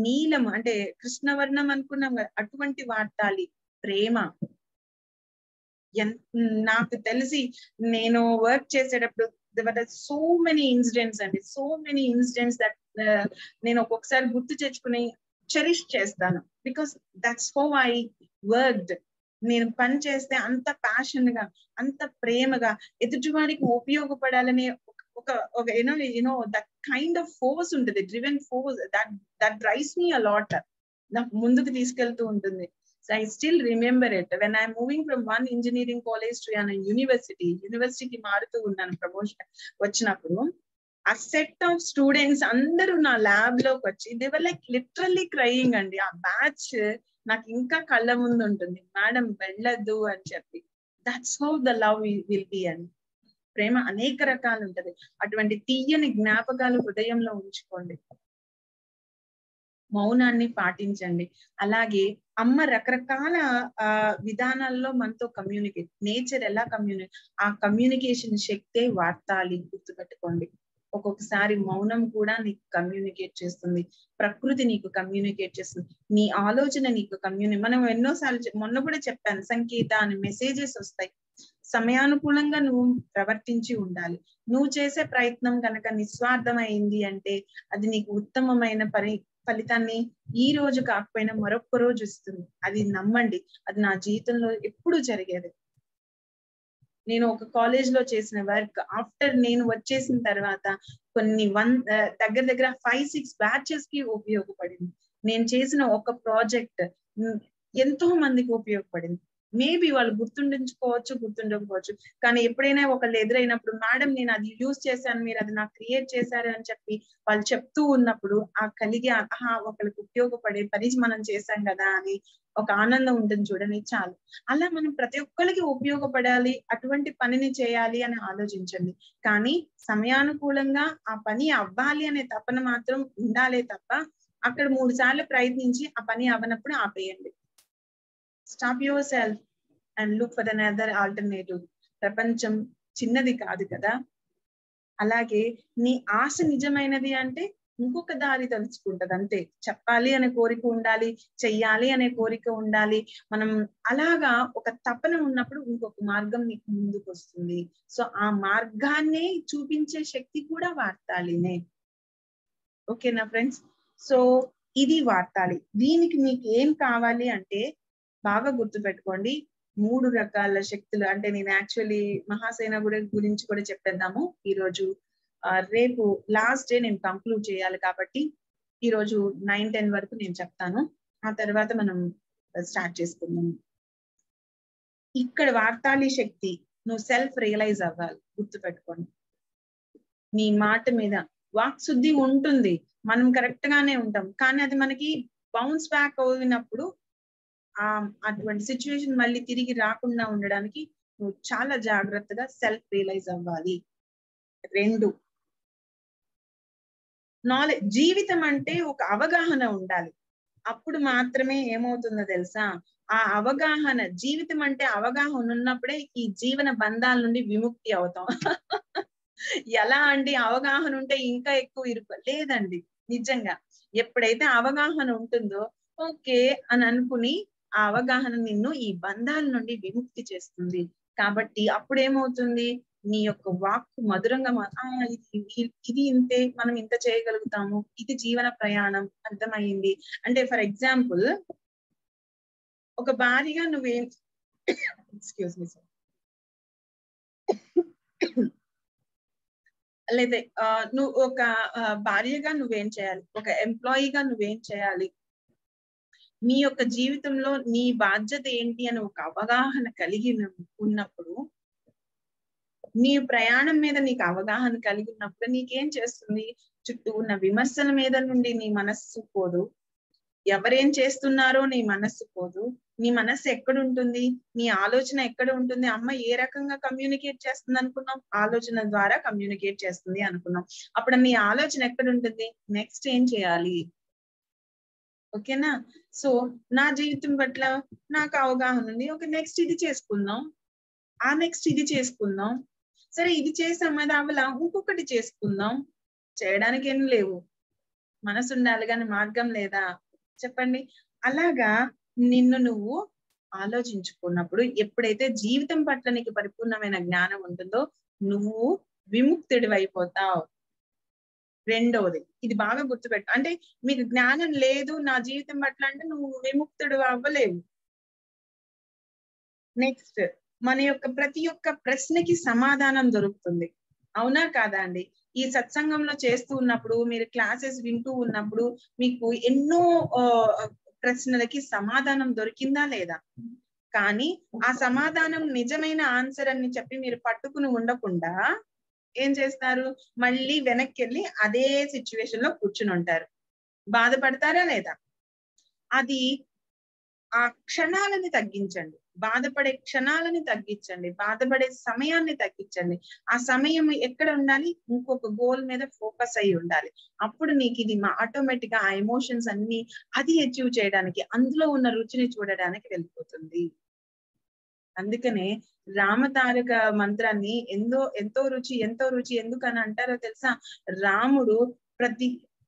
నీలం అంటే కృష్ణవర్ణం అనుకున్నాం కదా, అటువంటి వార్తాలి ప్రేమ. నాకు తెలిసి నేను వర్క్ చేసేటప్పుడు సో మెనీ ఇన్సిడెంట్స్ అండి, సో మెనీ ఇన్సిడెంట్స్ దట్ నేను ఒక్కొక్కసారి గుర్తు తెచ్చుకుని చెరిష్ చేస్తాను. Because that's how I worked. నేను పని చేస్తే అంత ప్యాషన్ గా, అంత ప్రేమగా, ఎదుటివాడికి ఉపయోగపడాలనే ఒక you know that kind of force ఉంటుంది, driven force that drives me a lot. నాకు ముందుకు తీసుకెళ్తూ ఉంటుంది. So I still remember it when I'm moving from one engineering college to an university మారుతూ ఉన్నాను ప్రమోషన్ వచ్చినప్పుడు. ఆ సెట్ ఆఫ్ స్టూడెంట్స్ అందరూ నా ల్యాబ్ లోకి వచ్చి they were like literally crying అండి. ఆ బ్యాచ్ నాకు ఇంకా కళ్ళ ముందు ఉంటుంది, మేడం వెళ్ళొద్దు అని చెప్పి. That's how the love will be అండి. ప్రేమ అనేక రకాలు ఉంటది. అటువంటి తీయని జ్ఞాపకాలు హృదయంలో ఉంచుకోండి. మౌనాన్ని పాటించండి. అలాగే అమ్మ రకరకాల విధానాల్లో మనతో కమ్యూనికేట్, నేచర్ ఎలా ఆ కమ్యూనికేషన్ శక్తే వార్తాలి. గుర్తుపెట్టుకోండి. ఒక్కొక్కసారి మౌనం కూడా నీకు కమ్యూనికేట్ చేస్తుంది, ప్రకృతి నీకు కమ్యూనికేట్ చేస్తుంది, నీ ఆలోచన నీకు మనం ఎన్నోసార్లు మొన్న కూడా చెప్పాను, సంకేత అని మెసేజెస్ వస్తాయి. సమయానుకూలంగా నువ్వు ప్రవర్తించి ఉండాలి. నువ్వు చేసే ప్రయత్నం కనుక నిస్వార్థమైంది అంటే అది నీకు ఉత్తమమైన ఫలితాన్ని ఈ రోజు కాకపోయినా మరొక రోజు ఇస్తుంది. అది నమ్మండి. అది నా జీవితంలో ఎప్పుడు జరిగేది. నేను ఒక కాలేజ్ లో చేసిన వర్క్ ఆఫ్టర్ నేను వచ్చేసిన తర్వాత కొన్ని దగ్గర 5-6 బ్యాచెస్ కి ఉపయోగపడింది. నేను చేసిన ఒక ప్రాజెక్ట్ ఎంతో మందికి ఉపయోగపడింది. మేబీ వాళ్ళు గుర్తుండించుకోవచ్చు, గుర్తుండకపోవచ్చు. కానీ ఎప్పుడైనా ఒకళ్ళు ఎదురైనప్పుడు మేడం నేను అది యూజ్ చేశాను, మీరు అది నాకు క్రియేట్ చేశారు అని చెప్పి వాళ్ళు చెప్తూ ఉన్నప్పుడు ఆ కలిగి ఒకరికి ఉపయోగపడే పని మనం చేశాం కదా అని ఒక ఆనందం ఉంటుంది చూడండి, చాలు. అలా మనం ప్రతి ఒక్కరికి ఉపయోగపడాలి, అటువంటి పనిని చేయాలి అని ఆలోచించండి. కానీ సమయానుకూలంగా ఆ పని అవ్వాలి అనే తపన మాత్రం ఉండాలే తప్ప అక్కడ 3 సార్లు ప్రయత్నించి ఆ పని అవ్వనప్పుడు ఆపేయండి. Stop your self and look for another alternative. ప్రపంచం చిన్నది కాదు కదా. అలాగే నీ ఆశ నిజమైనది అంటే ఇంకొక దారి తలుచుకుంటది అంతే. చెప్పాలి అనే కోరిక ఉండాలి, చెయ్యాలి అనే కోరిక ఉండాలి. మనం అలాగా ఒక తపన ఉన్నప్పుడు ఇంకొక మార్గం నీకు ముందుకు వస్తుంది. సో ఆ మార్గాన్ని చూపించే శక్తి కూడా వార్తాలినే. ఓకేనా ఫ్రెండ్స్? సో ఇది వార్తాలి. దీనికి మీకు ఏం కావాలి అంటే బాగా గుర్తుపెట్టుకోండి, 3 రకాల శక్తులు. అంటే నేను యాక్చువల్లీ మహాసేన గురించి కూడా చెప్పేద్దాము ఈరోజు. రేపు లాస్ట్ డే నేను కంక్లూడ్ చేయాలి కాబట్టి ఈరోజు 9-10 వరకు నేను చెప్తాను. ఆ తర్వాత మనం స్టార్ట్ చేసుకుందాము. ఇక్కడ వార్తాలి శక్తి, నువ్వు సెల్ఫ్ రియలైజ్ అవ్వాలి. గుర్తుపెట్టుకోండి, నీ మాట మీద వాక్ శుద్ధి ఉంటుంది, మనం కరెక్ట్ గానే ఉంటాం. కానీ అది మనకి బౌన్స్ బ్యాక్ అయినప్పుడు అటువంటి సిచ్యువేషన్ మళ్ళీ తిరిగి రాకుండా ఉండడానికి నువ్వు చాలా జాగ్రత్తగా సెల్ఫ్ రియలైజ్ అవ్వాలి. 2, నాలెడ్జ్. జీవితం అంటే ఒక అవగాహన ఉండాలి. అప్పుడు మాత్రమే ఏమవుతుందో తెలుసా, ఆ అవగాహన, జీవితం అంటే అవగాహన ఉన్నప్పుడే ఈ జీవన బంధాల నుండి విముక్తి అవుతాం. ఎలా అండి, అవగాహన ఉంటే ఇంకా ఎక్కువ లేదండి. నిజంగా ఎప్పుడైతే అవగాహన ఉంటుందో ఓకే అని అనుకుని ఆ అవగాహన నిన్ను ఈ బంధాల నుండి విముక్తి చేస్తుంది. కాబట్టి అప్పుడు ఏమవుతుంది, నీ యొక్క వాక్కు మధురంగా ఇది ఇంతే, మనం ఇంత చేయగలుగుతాము, ఇది జీవన ప్రయాణం అర్థమైంది అంటే. ఫర్ ఎగ్జాంపుల్, ఒక భార్యగా నువ్వేం ఎక్స్క్యూజ్ మీ సార్ లేదా నువ్వు ఒక భార్యగా నువ్వేం చేయాలి, ఒక ఎంప్లాయీగా నువ్వేం చేయాలి, నీ యొక్క జీవితంలో నీ బాధ్యత ఏంటి అని ఒక అవగాహన కలిగి ఉన్నప్పుడు, నీ ప్రయాణం మీద నీకు అవగాహన కలిగి ఉన్నప్పుడు నీకేం చేస్తుంది, చుట్టూ ఉన్న విమర్శల మీద నుండి నీ మనస్సు పోదు, ఎవరేం చేస్తున్నారో నీ మనస్సు పోదు. నీ మనస్సు ఎక్కడ ఉంటుంది, నీ ఆలోచన ఎక్కడ ఉంటుంది. అమ్మ ఏ రకంగా కమ్యూనికేట్ చేస్తుంది అనుకున్నాం, ఆలోచన ద్వారా కమ్యూనికేట్ చేస్తుంది అనుకున్నాం. అప్పుడు నీ ఆలోచన ఎక్కడ ఉంటుంది, నెక్స్ట్ ఏం చేయాలి. ఓకేనా? సో నా జీవితం పట్ల నాకు అవగాహన ఉంది, ఓకే నెక్స్ట్ ఇది చేసుకుందాం, ఆ నెక్స్ట్ ఇది చేసుకుందాం, సరే ఇది చేసాం అది అవలా ఇంకొకటి చేసుకుందాం. చేయడానికి ఏం లేవు, మనసు ఉండాలి కానీ మార్గం లేదా చెప్పండి. అలాగా నిన్ను నువ్వు ఆలోచించుకున్నప్పుడు, ఎప్పుడైతే జీవితం పట్ల నీకు పరిపూర్ణమైన జ్ఞానం ఉంటుందో నువ్వు విముక్తుడివి అయిపోతావు. 2వది, ఇది బాగా గుర్తుపెట్టు. అంటే మీకు జ్ఞానం లేదు నా జీవితం పట్ల అంటే నువ్వు విముక్తుడు అవ్వలేవు. నెక్స్ట్, మన యొక్క ప్రతి ఒక్క ప్రశ్నకి సమాధానం దొరుకుతుంది. అవునా కాదా అండి? ఈ సత్సంగంలో చేస్తూ ఉన్నప్పుడు, మీరు క్లాసెస్ వింటూ ఉన్నప్పుడు మీకు ఎన్నో ప్రశ్నలకి సమాధానం దొరికిందా లేదా? కానీ ఆ సమాధానం నిజమైన ఆన్సర్ అని చెప్పి మీరు పట్టుకుని ఉండకుండా ఏం చేస్తారు, మళ్ళీ వెనక్కి వెళ్ళి అదే సిచ్యువేషన్ లో కూర్చుని ఉంటారు. బాధపడతారా లేదా? అది ఆ క్షణాలని తగ్గించండి, బాధపడే క్షణాలని తగ్గించండి, బాధపడే సమయాన్ని తగ్గించండి. ఆ సమయం ఎక్కడ ఉండాలి, ఇంకొక గోల్ మీద ఫోకస్ అయ్యి ఉండాలి. అప్పుడు నీకు ఇది ఆటోమేటిక్ గా ఆ ఎమోషన్స్ అన్ని అది అచీవ్ చేయడానికి, అందులో ఉన్న రుచిని చూడడానికి వెళ్ళిపోతుంది. అందుకనే రామతారక మంత్రాన్ని ఎంతో రుచి ఎందుకని అంటారో తెలుసా? రాముడు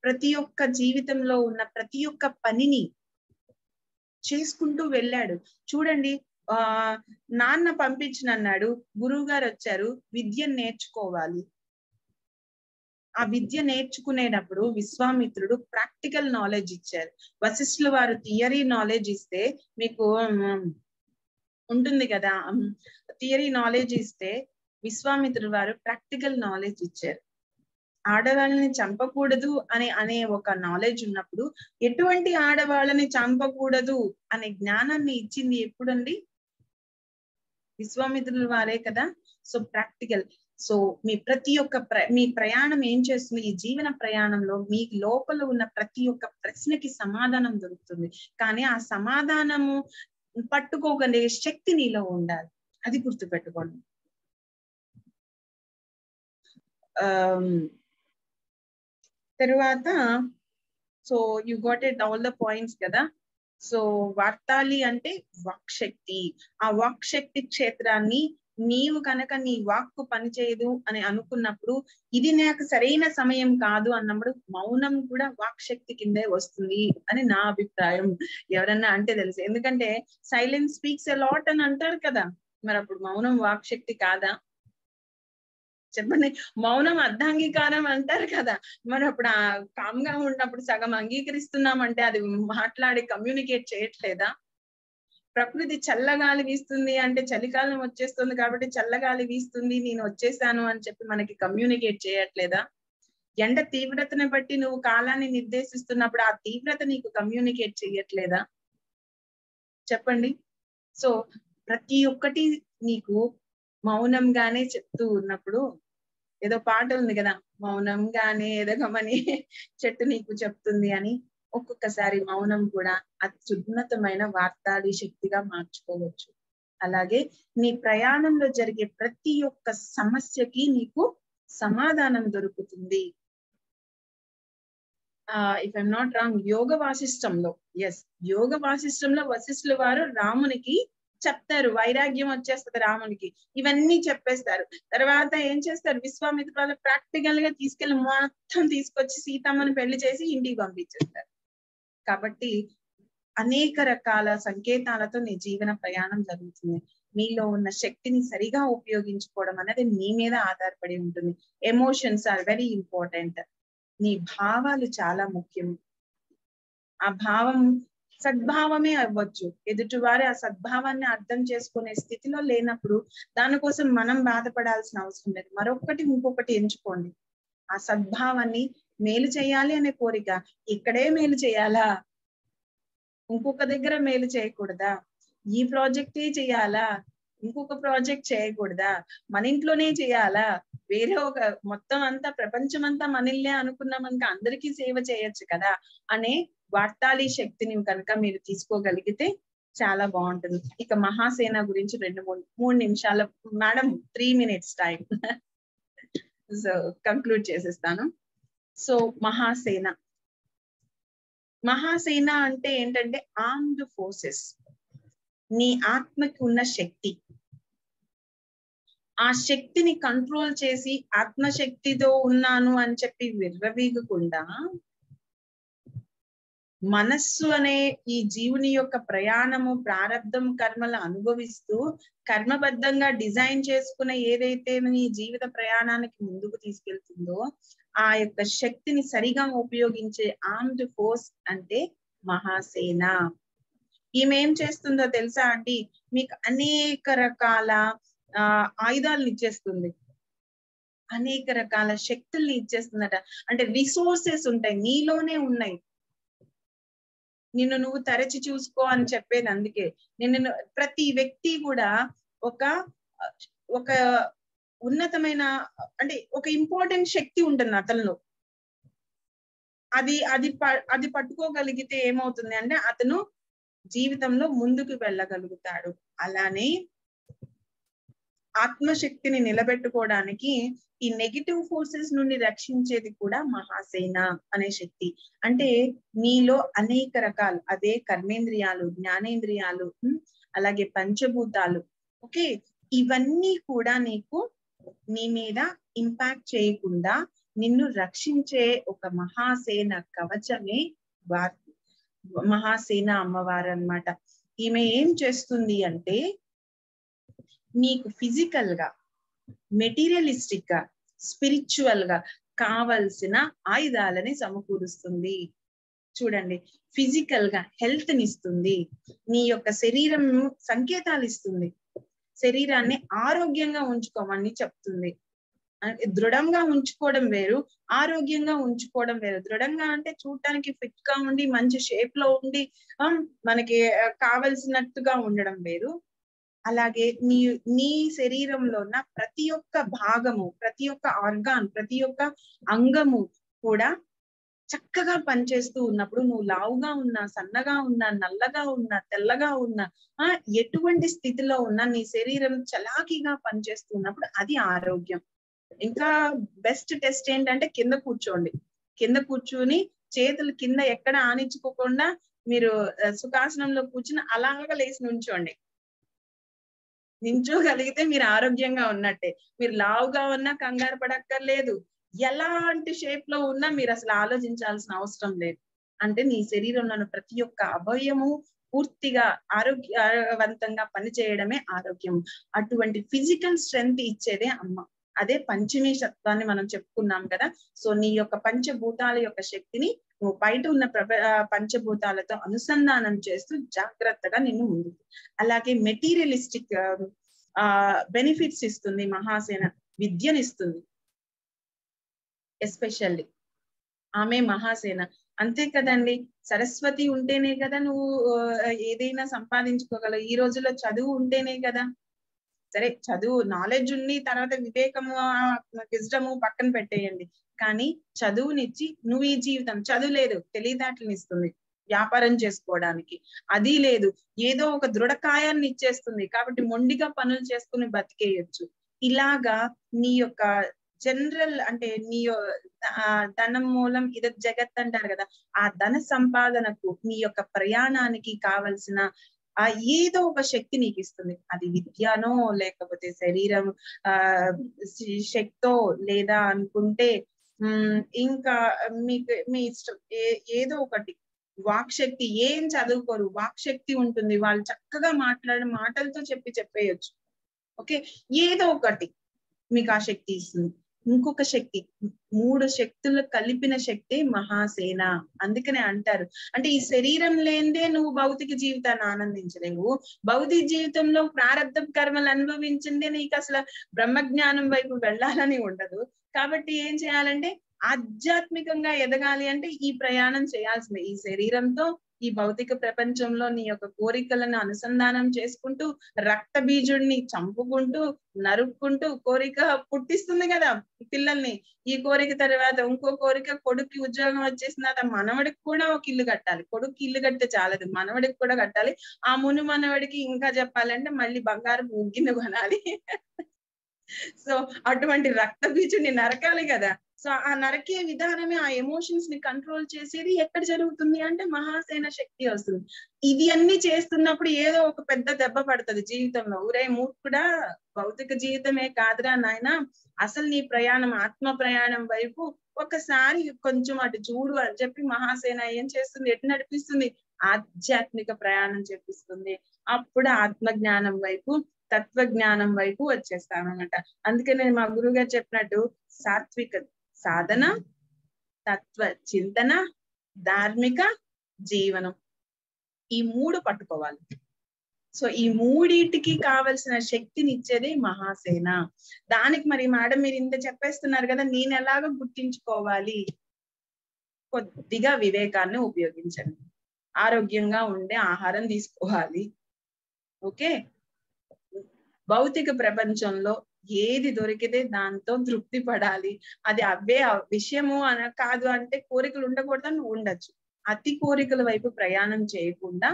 ప్రతి ఒక్క జీవితంలో ఉన్న ప్రతి ఒక్క పనిని చేసుకుంటూ వెళ్ళాడు. చూడండి, నాన్న పంపించినన్నాడు, గురువు గారు వచ్చారు, విద్యను నేర్చుకోవాలి. ఆ విద్య నేర్చుకునేటప్పుడు విశ్వామిత్రుడు ప్రాక్టికల్ నాలెడ్జ్ ఇచ్చారు. వశిష్ఠుల వారు థియరీ నాలెడ్జ్ ఇస్తే మీకు ఉంటుంది కదా, థియరీ నాలెడ్జ్ ఇస్తే విశ్వామిత్రుడు వారు ప్రాక్టికల్ నాలెడ్జ్ ఇచ్చారు. ఆడవాళ్ళని చంపకూడదు అనే ఒక నాలెడ్జ్ ఉన్నప్పుడు ఎటువంటి ఆడవాళ్ళని చంపకూడదు అనే జ్ఞానాన్ని ఇచ్చింది ఎప్పుడండి? విశ్వామిత్రుల వారే కదా. So practical. సో మీ ప్రతి ఒక్క మీ ప్రయాణం ఏం చేస్తుంది, ఈ జీవన ప్రయాణంలో మీ లోపల ఉన్న ప్రతి ఒక్క ప్రశ్నకి సమాధానం దొరుకుతుంది. కానీ ఆ సమాధానము పట్టుకోగలిగే శక్తి నీలో ఉండాలి. అది గుర్తుపెట్టుకోండి. తరువాత so you got it all the points కదా. సో వార్తాలి అంటే వాక్ శక్తి. ఆ వాక్ శక్తి క్షేత్రాన్ని నీవు కనుక నీ వాక్కు పనిచేయదు అని అనుకున్నప్పుడు, ఇది నాకు సరైన సమయం కాదు అన్నప్పుడు మౌనం కూడా వాక్ శక్తి కిందే వస్తుంది అని నా అభిప్రాయం. ఎవరన్నా అంటే తెలుసు, ఎందుకంటే సైలెన్స్ స్పీక్స్ ఎ లాట్ అని అంటారు కదా. మరి అప్పుడు మౌనం వాక్ శక్తి కాదా చెప్పండి. మౌనం అర్ధాంగీకారం అంటారు కదా. మరి అప్పుడు ఆ కామ్ గా ఉన్నప్పుడు సగం అంగీకరిస్తున్నామంటే అది మాట్లాడి కమ్యూనికేట్ చేయట్లేదా? ప్రకృతి చల్లగాలి వీస్తుంది అంటే చలికాలం వచ్చేస్తుంది కాబట్టి చల్లగాలి వీస్తుంది నేను వచ్చేసాను అని చెప్పి మనకి కమ్యూనికేట్ చేయట్లేదా? ఎండ తీవ్రతను బట్టి నువ్వు కాలాన్ని నిర్దేశిస్తున్నప్పుడు ఆ తీవ్రత నీకు కమ్యూనికేట్ చేయట్లేదా? చెప్పండి. సో ప్రతి ఒక్కటి నీకు మౌనంగానే చెప్తూ ఉన్నప్పుడు, ఏదో పాట ఉంది కదా, మౌనంగానే ఎదగమని చెట్టు నీకు చెప్తుంది అని. ఒక్కొక్కసారి మౌనం కూడా అత్యున్నతమైన వార్తాలి శక్తిగా మార్చుకోవచ్చు. అలాగే నీ ప్రయాణంలో జరిగే ప్రతి ఒక్క సమస్యకి నీకు సమాధానం దొరుకుతుంది. ఇఫ్ ఐఎమ్ నాట్ రాంగ్, యోగ వాసిష్టంలో, యోగ వాసిష్టంలో వశిష్ఠుల వారు రామునికి చెప్తారు, వైరాగ్యం వచ్చేస్తుంది రామునికి, ఇవన్నీ చెప్పేస్తారు. తర్వాత ఏం చేస్తారు, విశ్వామిత్రులు ప్రాక్టికల్ గా తీసుకెళ్లి మొత్తం తీసుకొచ్చి సీతమ్మని పెళ్లి చేసి ఇంటికి పంపించేస్తారు. కాబట్టి అనేక రకాల సంకేతాలతో నీ జీవన ప్రయాణం జరుగుతుంది. మీలో ఉన్న శక్తిని సరిగా ఉపయోగించుకోవడం అనేది నీ మీద ఆధారపడి ఉంటుంది. Emotions are very important. నీ భావాలు చాలా ముఖ్యం. ఆ భావం సద్భావమే అవ్వచ్చు. ఎదుటివారి ఆ సద్భావాన్ని అర్థం చేసుకునే స్థితిలో లేనప్పుడు దానికోసం మనం బాధపడాల్సిన అవసరం లేదు. మరొకటి ఇంకొకటి ఎంచుకోండి. ఆ సద్భావాన్ని మేలు చేయాలి అనే కోరిక, ఇక్కడే మేలు చేయాలా, ఇంకొక దగ్గర మేలు చేయకూడదా, ఈ ప్రాజెక్టే చేయాలా, ఇంకొక ప్రాజెక్ట్ చేయకూడదా, మన ఇంట్లోనే చేయాలా, వేరే ఒక మొత్తం అంతా ప్రపంచం అంతా మనల్నే అనుకున్నామనుక అందరికీ సేవ చేయొచ్చు కదా అనే వార్తాలి శక్తిని కనుక మీరు తీసుకోగలిగితే చాలా బాగుంటుంది. ఇక మహాసేన గురించి 2-3 నిమిషాల madam, 3 minutes time. So conclude చేసేస్తాను. సో మహాసేన అంటే ఏంటంటే ఆర్మ్డ్ ఫోర్సెస్. నీ ఆత్మకి ఉన్న శక్తి, ఆ శక్తిని కంట్రోల్ చేసి ఆత్మశక్తితో ఉన్నాను అని చెప్పి విర్రవీగకుండా, మనస్సు అనే ఈ జీవుని యొక్క ప్రయాణము ప్రారంధం కర్మలు అనుభవిస్తూ కర్మబద్ధంగా డిజైన్ చేసుకున్న ఏదైతే నీ జీవిత ప్రయాణానికి ముందుకు తీసుకెళ్తుందో ఆ యొక్క శక్తిని సరిగా ఉపయోగించే ఆర్మ్డ్ ఫోర్స్ అంటే మహాసేన. ఈమె ఏం చేస్తుందో తెలుసా అండి, మీకు అనేక రకాల ఆయుధాలను ఇచ్చేస్తుంది, అనేక రకాల శక్తుల్ని ఇచ్చేస్తుందట. అంటే రిసోర్సెస్ ఉంటాయి, నీలోనే ఉన్నాయి. నిన్ను నువ్వు తరచి చూసుకో అని చెప్పేది అందుకే. నిన్ను ప్రతి వ్యక్తి కూడా ఒక ఉన్నతమైన అంటే ఒక ఇంపార్టెంట్ శక్తి ఉంటుంది అతనిలో. అది పట్టుకోగలిగితే ఏమవుతుంది అంటే అతను జీవితంలో ముందుకు వెళ్ళగలుగుతాడు. అలానే ఆత్మశక్తిని నిలబెట్టుకోవడానికి ఈ నెగిటివ్ ఫోర్సెస్ నుండి రక్షించేది కూడా మహాసేన అనే శక్తి. అంటే నీలో అనేక రకాలు, అదే కర్మేంద్రియాలు, జ్ఞానేంద్రియాలు, అలాగే పంచభూతాలు, ఓకే, ఇవన్నీ కూడా నీ మీద ఇంపాక్ట్ చేయకుండా నిన్ను రక్షించే ఒక మహాసేన కవచమే మహాసేన అమ్మవారు అన్నమాట. ఈమె ఏం చేస్తుంది అంటే నీకు ఫిజికల్ గా, మెటీరియలిస్టిక్ గా, స్పిరిచువల్ గా కావలసిన ఆయుధాలని సమకూరుస్తుంది. చూడండి, ఫిజికల్ గా హెల్త్ ని ఇస్తుంది, నీ యొక్క శరీరం సంకేతాలు ఇస్తుంది, శరీరాన్ని ఆరోగ్యంగా ఉంచుకోమని చెప్తుంది. దృఢంగా ఉంచుకోవడం వేరు, ఆరోగ్యంగా ఉంచుకోవడం వేరు. దృఢంగా అంటే చూడటానికి ఫిట్ గా ఉండి మంచి షేప్ లో ఉండి మనకి కావలసినట్టుగా ఉండడం వేరు. అలాగే నీ శరీరంలో ఉన్న ప్రతి ఒక్క భాగము, ప్రతి ఒక్క ఆర్గాన్, ప్రతి ఒక్క అంగము కూడా చక్కగా పనిచేస్తూ ఉన్నప్పుడు నువ్వు లావుగా ఉన్నా, సన్నగా ఉన్నా, నల్లగా ఉన్నా, తెల్లగా ఉన్నా, ఎటువంటి స్థితిలో ఉన్నా నీ శరీరం చలాకీగా పనిచేస్తూ ఉన్నప్పుడు అది ఆరోగ్యం. ఇంకా బెస్ట్ టెస్ట్ ఏంటంటే కింద కూర్చోండి. కింద కూర్చుని చేతులు కింద ఎక్కడ ఆనించుకోకుండా మీరు సుఖాసనంలో కూర్చుని అలాగా లేచి నుంచోండి. నించోగలిగితే మీరు ఆరోగ్యంగా ఉన్నట్టే. మీరు లావుగా ఉన్నా కంగారు పడక్కర్లేదు. ఎలాంటి షేప్ లో ఉన్నా మీరు అసలు ఆలోచించాల్సిన అవసరం లేదు. అంటే నీ శరీరంలో ప్రతి ఒక్క అవయవము పూర్తిగా ఆరోగ్యవంతంగా పనిచేయడమే ఆరోగ్యం. అటువంటి ఫిజికల్ స్ట్రెంగ్త్ ఇచ్చేదే అమ్మ. అదే పంచమీ సత్వాన్ని మనం చెప్పుకున్నాం కదా. సో నీ యొక్క పంచభూతాల యొక్క శక్తిని నువ్వు బయట ఉన్న పంచభూతాలతో అనుసంధానం చేస్తూ జాగ్రత్తగా నిన్ను ముందుకు. అలాగే మెటీరియలిస్టిక్ బెనిఫిట్స్ ఇస్తుంది మహాసేన. విద్యనిస్తుంది ఎస్పెషల్లీ. ఆమె మహాసేన. అంతే కదండి, సరస్వతి ఉంటేనే కదా నువ్వు ఏదైనా సంపాదించుకోగలవు. ఈ రోజుల్లో చదువు ఉంటేనే కదా. సరే చదువు నాలెడ్జ్ ఉండి తర్వాత వివేకము విజ్డము పక్కన పెట్టేయండి. కానీ చదువునిచ్చి నువ్వు ఈ జీవితం, చదువు లేదు తెలివితేటలను ఇస్తుంది వ్యాపారం చేసుకోవడానికి, అది లేదు ఏదో ఒక దృఢకాయాన్ని ఇచ్చేస్తుంది కాబట్టి మొండిగా పనులు చేసుకుని బతికేయొచ్చు. ఇలాగా నీ యొక్క జనరల్ అంటే నీ ధనం మూలం ఇది జగత్ అంటారు కదా, ఆ ధన సంపాదనకు నీ యొక్క ప్రయాణానికి కావలసిన ఏదో ఒక శక్తి నీకు ఇస్తుంది. అది విద్యనో లేకపోతే శరీరం శక్తో లేదా అనుకుంటే ఇంకా మీకు మీ ఇష్టం ఏదో ఒకటి. వాక్ శక్తి, ఏం చదువుకోరు వాక్ శక్తి ఉంటుంది, వాళ్ళు చక్కగా మాట్లాడే మాటలతో చెప్పేయచ్చు. ఓకే, ఏదో ఒకటి మీకు ఆ శక్తి ఇస్తుంది. ఇంకొక శక్తి, 3 శక్తులు కలిపిన శక్తి మహాసేన. అందుకనే అంటారు అంటే ఈ శరీరం లేనిదే నువ్వు భౌతిక జీవితాన్ని ఆనందించలేవు. భౌతిక జీవితంలో ప్రారంధ కర్మలు అనుభవించిందే నీకు అసలు బ్రహ్మజ్ఞానం వైపు వెళ్ళాలని ఉండదు. కాబట్టి ఏం చేయాలంటే ఆధ్యాత్మికంగా ఎదగాలి అంటే ఈ ప్రయాణం చేయాల్సిందే. ఈ శరీరంతో ఈ భౌతిక ప్రపంచంలో నీ యొక్క కోరికలను అనుసంధానం చేసుకుంటూ రక్త బీజుడిని చంపుకుంటూ నరుక్కుంటూ కోరిక పుట్టిస్తుంది కదా పిల్లల్ని. ఈ కోరిక తర్వాత ఇంకో కోరిక, కొడుక్కి ఉద్యోగం వచ్చేసిన తర్వాత మనవడికి కూడా ఒక ఇల్లు కట్టాలి. కొడుక్కి ఇల్లు కడితే చాలదు, మనవడికి కూడా కట్టాలి. ఆ మును మనవడికి ఇంకా చెప్పాలంటే మళ్ళీ బంగారు ముగ్గిని కొనాలి. సో అటువంటి రక్త బీజుని నరకాలి కదా. సో ఆ నరకే విధానమే, ఆ ఎమోషన్స్ ని కంట్రోల్ చేసేది ఎక్కడ జరుగుతుంది అంటే మహాసేన శక్తి వస్తుంది. ఇది అన్ని చేస్తున్నప్పుడు ఏదో ఒక పెద్ద దెబ్బ పడుతుంది జీవితంలో. ఊరే మూర్ఖుడా, భౌతిక జీవితమే కాదురా నాయన, అసలు నీ ప్రయాణం ఆత్మ ప్రయాణం వైపు ఒకసారి కొంచెం అటు చూడు అని చెప్పి మహాసేన ఏం చేస్తుంది, ఎటు నడిపిస్తుంది, ఆధ్యాత్మిక ప్రయాణం చేపిస్తుంది. అప్పుడు ఆత్మజ్ఞానం వైపు, తత్వజ్ఞానం వైపు వచ్చేస్తామన్నమాట. అందుకనే మా గురువు గారు చెప్పినట్టు సాత్విక సాధన, తత్వ చింతన, ధార్మిక జీవనం, ఈ 3 పట్టుకోవాలి. సో ఈ మూడింటికి కావలసిన శక్తిని ఇచ్చేది మహాసేన. దానికి మరి మేడం మీరు ఇంత చెప్పేస్తున్నారు కదా, నేను ఎలాగో గుర్తించుకోవాలి? కొద్దిగా వివేకాన్ని ఉపయోగించండి. ఆరోగ్యంగా ఉండే ఆహారం తీసుకోవాలి. ఓకే, భౌతిక ప్రపంచంలో ఏది దొరికితే దాంతో తృప్తి పడాలి. అది అవే విషయము కాదు అంటే కోరికలు ఉండకూడదని ఉండొచ్చు. అతి కోరికల వైపు ప్రయాణం చేయకుండా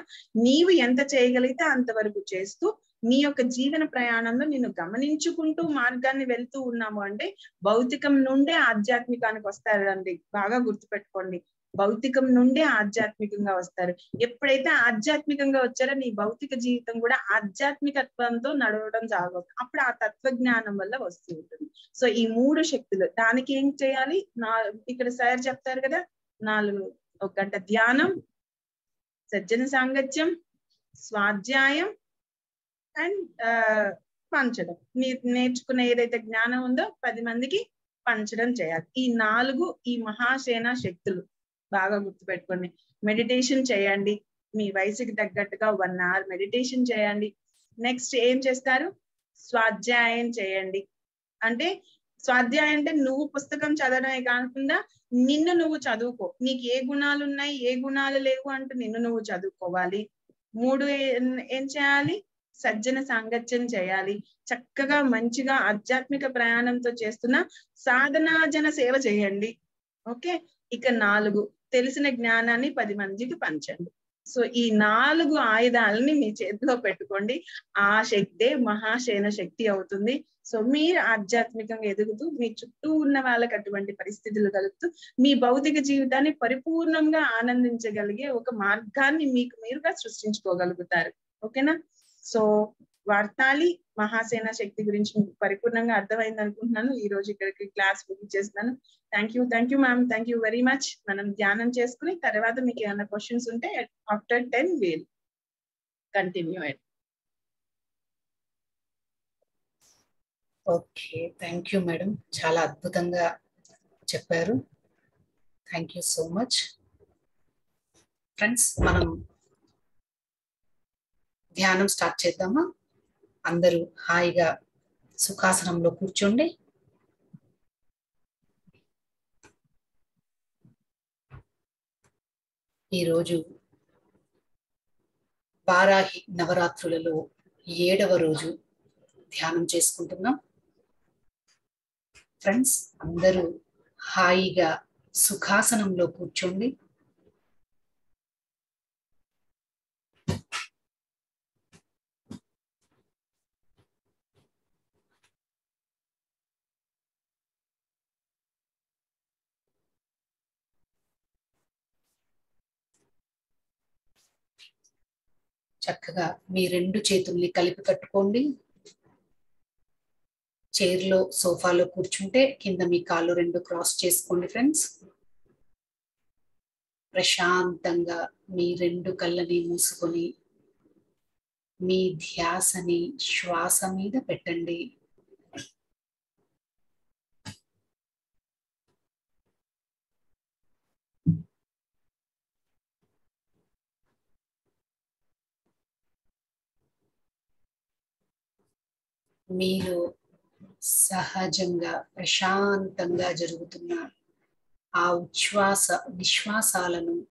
నీవు ఎంత చేయగలిగితే అంతవరకు చేస్తూ నీ యొక్క జీవన ప్రయాణంలో నిన్ను గమనించుకుంటూ మార్గాన్ని వెళ్తూ ఉన్నాము అంటే భౌతికం నుండే ఆధ్యాత్మికానికి వస్తారండి. బాగా గుర్తుపెట్టుకోండి, భౌతికం నుండే ఆధ్యాత్మికంగా వస్తారు. ఎప్పుడైతే ఆధ్యాత్మికంగా వచ్చారో నీ భౌతిక జీవితం కూడా ఆధ్యాత్మికత్వంతో నడవడం సాగవచ్చు. అప్పుడు ఆ తత్వజ్ఞానం వల్ల వస్తూ ఉంటుంది. సో ఈ 3 శక్తులు, దానికి ఏం చేయాలి? ఇక్కడ సార్ చెప్తారు కదా, 1 గంట ధ్యానం, సజ్జన సాంగత్యం, స్వాధ్యాయం అండ్ పంచడం. నేర్చుకునే ఏదైతే జ్ఞానం ఉందో 10 మందికి పంచడం చేయాలి. ఈ 4 ఈ మహాసేన శక్తులు బాగా గుర్తుపెట్టుకోండి. మెడిటేషన్ చేయండి, మీ వయసుకి తగ్గట్టుగా 1 hour మెడిటేషన్ చేయండి. నెక్స్ట్ ఏం చేస్తారు? స్వాధ్యాయం చేయండి. అంటే స్వాధ్యాయం అంటే నువ్వు పుస్తకం చదవడమే కాకుండా నిన్ను నువ్వు చదువుకో. నీకు ఏ గుణాలు ఉన్నాయి, ఏ గుణాలు లేవు అంటూ నిన్ను నువ్వు చదువుకోవాలి. 3 ఏం చేయాలి? సజ్జన సాంగత్యం చేయాలి, చక్కగా మంచిగా ఆధ్యాత్మిక ప్రయాణంతో చేస్తున్న సాధనాజన సేవ చేయండి. ఓకే, ఇక 4 తెలిసిన జ్ఞానాన్ని 10 మందికి పంచండి. సో ఈ 4 ఆయుధాలని మీ చేతిలో పెట్టుకోండి. ఆ శక్తే మహాశయన శక్తి అవుతుంది. సో మీరు ఆధ్యాత్మికంగా ఎదుగుతూ మీ చుట్టూ ఉన్న వాళ్ళకి అటువంటి పరిస్థితులు కలుగుతూ మీ భౌతిక జీవితాన్ని పరిపూర్ణంగా ఆనందించగలిగే ఒక మార్గాన్ని మీకు మీరుగా సృష్టించుకోగలుగుతారు. ఓకేనా? సో వార్తాలి మహాసేన శక్తి గురించి మీకు పరిపూర్ణంగా అర్థమైంది అనుకుంటున్నాను. ఈ రోజు ఇక్కడికి క్లాస్ ముగించేస్తున్నాను. Thank you ma'am, thank you very much. మనం ధ్యానం చేసుకుని తర్వాత మీకు ఏమైనా క్వశ్చన్స్ ఉంటే after 10 we'll continue. Okay, thank you madam, చాలా అద్భుతంగా చెప్పారు. Thank you so much. Friends, మనం ధ్యానం స్టార్ట్ చేద్దామా? అందరూ హాయిగా సుఖాసనంలో కూర్చోండి. ఈరోజు వారాహి నవరాత్రులలో 7వ రోజు ధ్యానం చేసుకుంటున్నాం. ఫ్రెండ్స్, అందరూ హాయిగా సుఖాసనంలో కూర్చోండి. చక్కగా మీ 2 చేతుల్ని కలిపి కట్టుకోండి. చైర్లో సోఫాలో కూర్చుంటే కింద మీ కాళ్ళు 2 క్రాస్ చేసుకోండి. ఫ్రెండ్స్, ప్రశాంతంగా మీ 2 కళ్ళని మూసుకొని మీ ధ్యాసని శ్వాస మీద పెట్టండి. మీరు సహజంగా ప్రశాంతంగా జరుగుతున్న ఆ ఉచ్ఛ్వాస నిశ్వాసాలను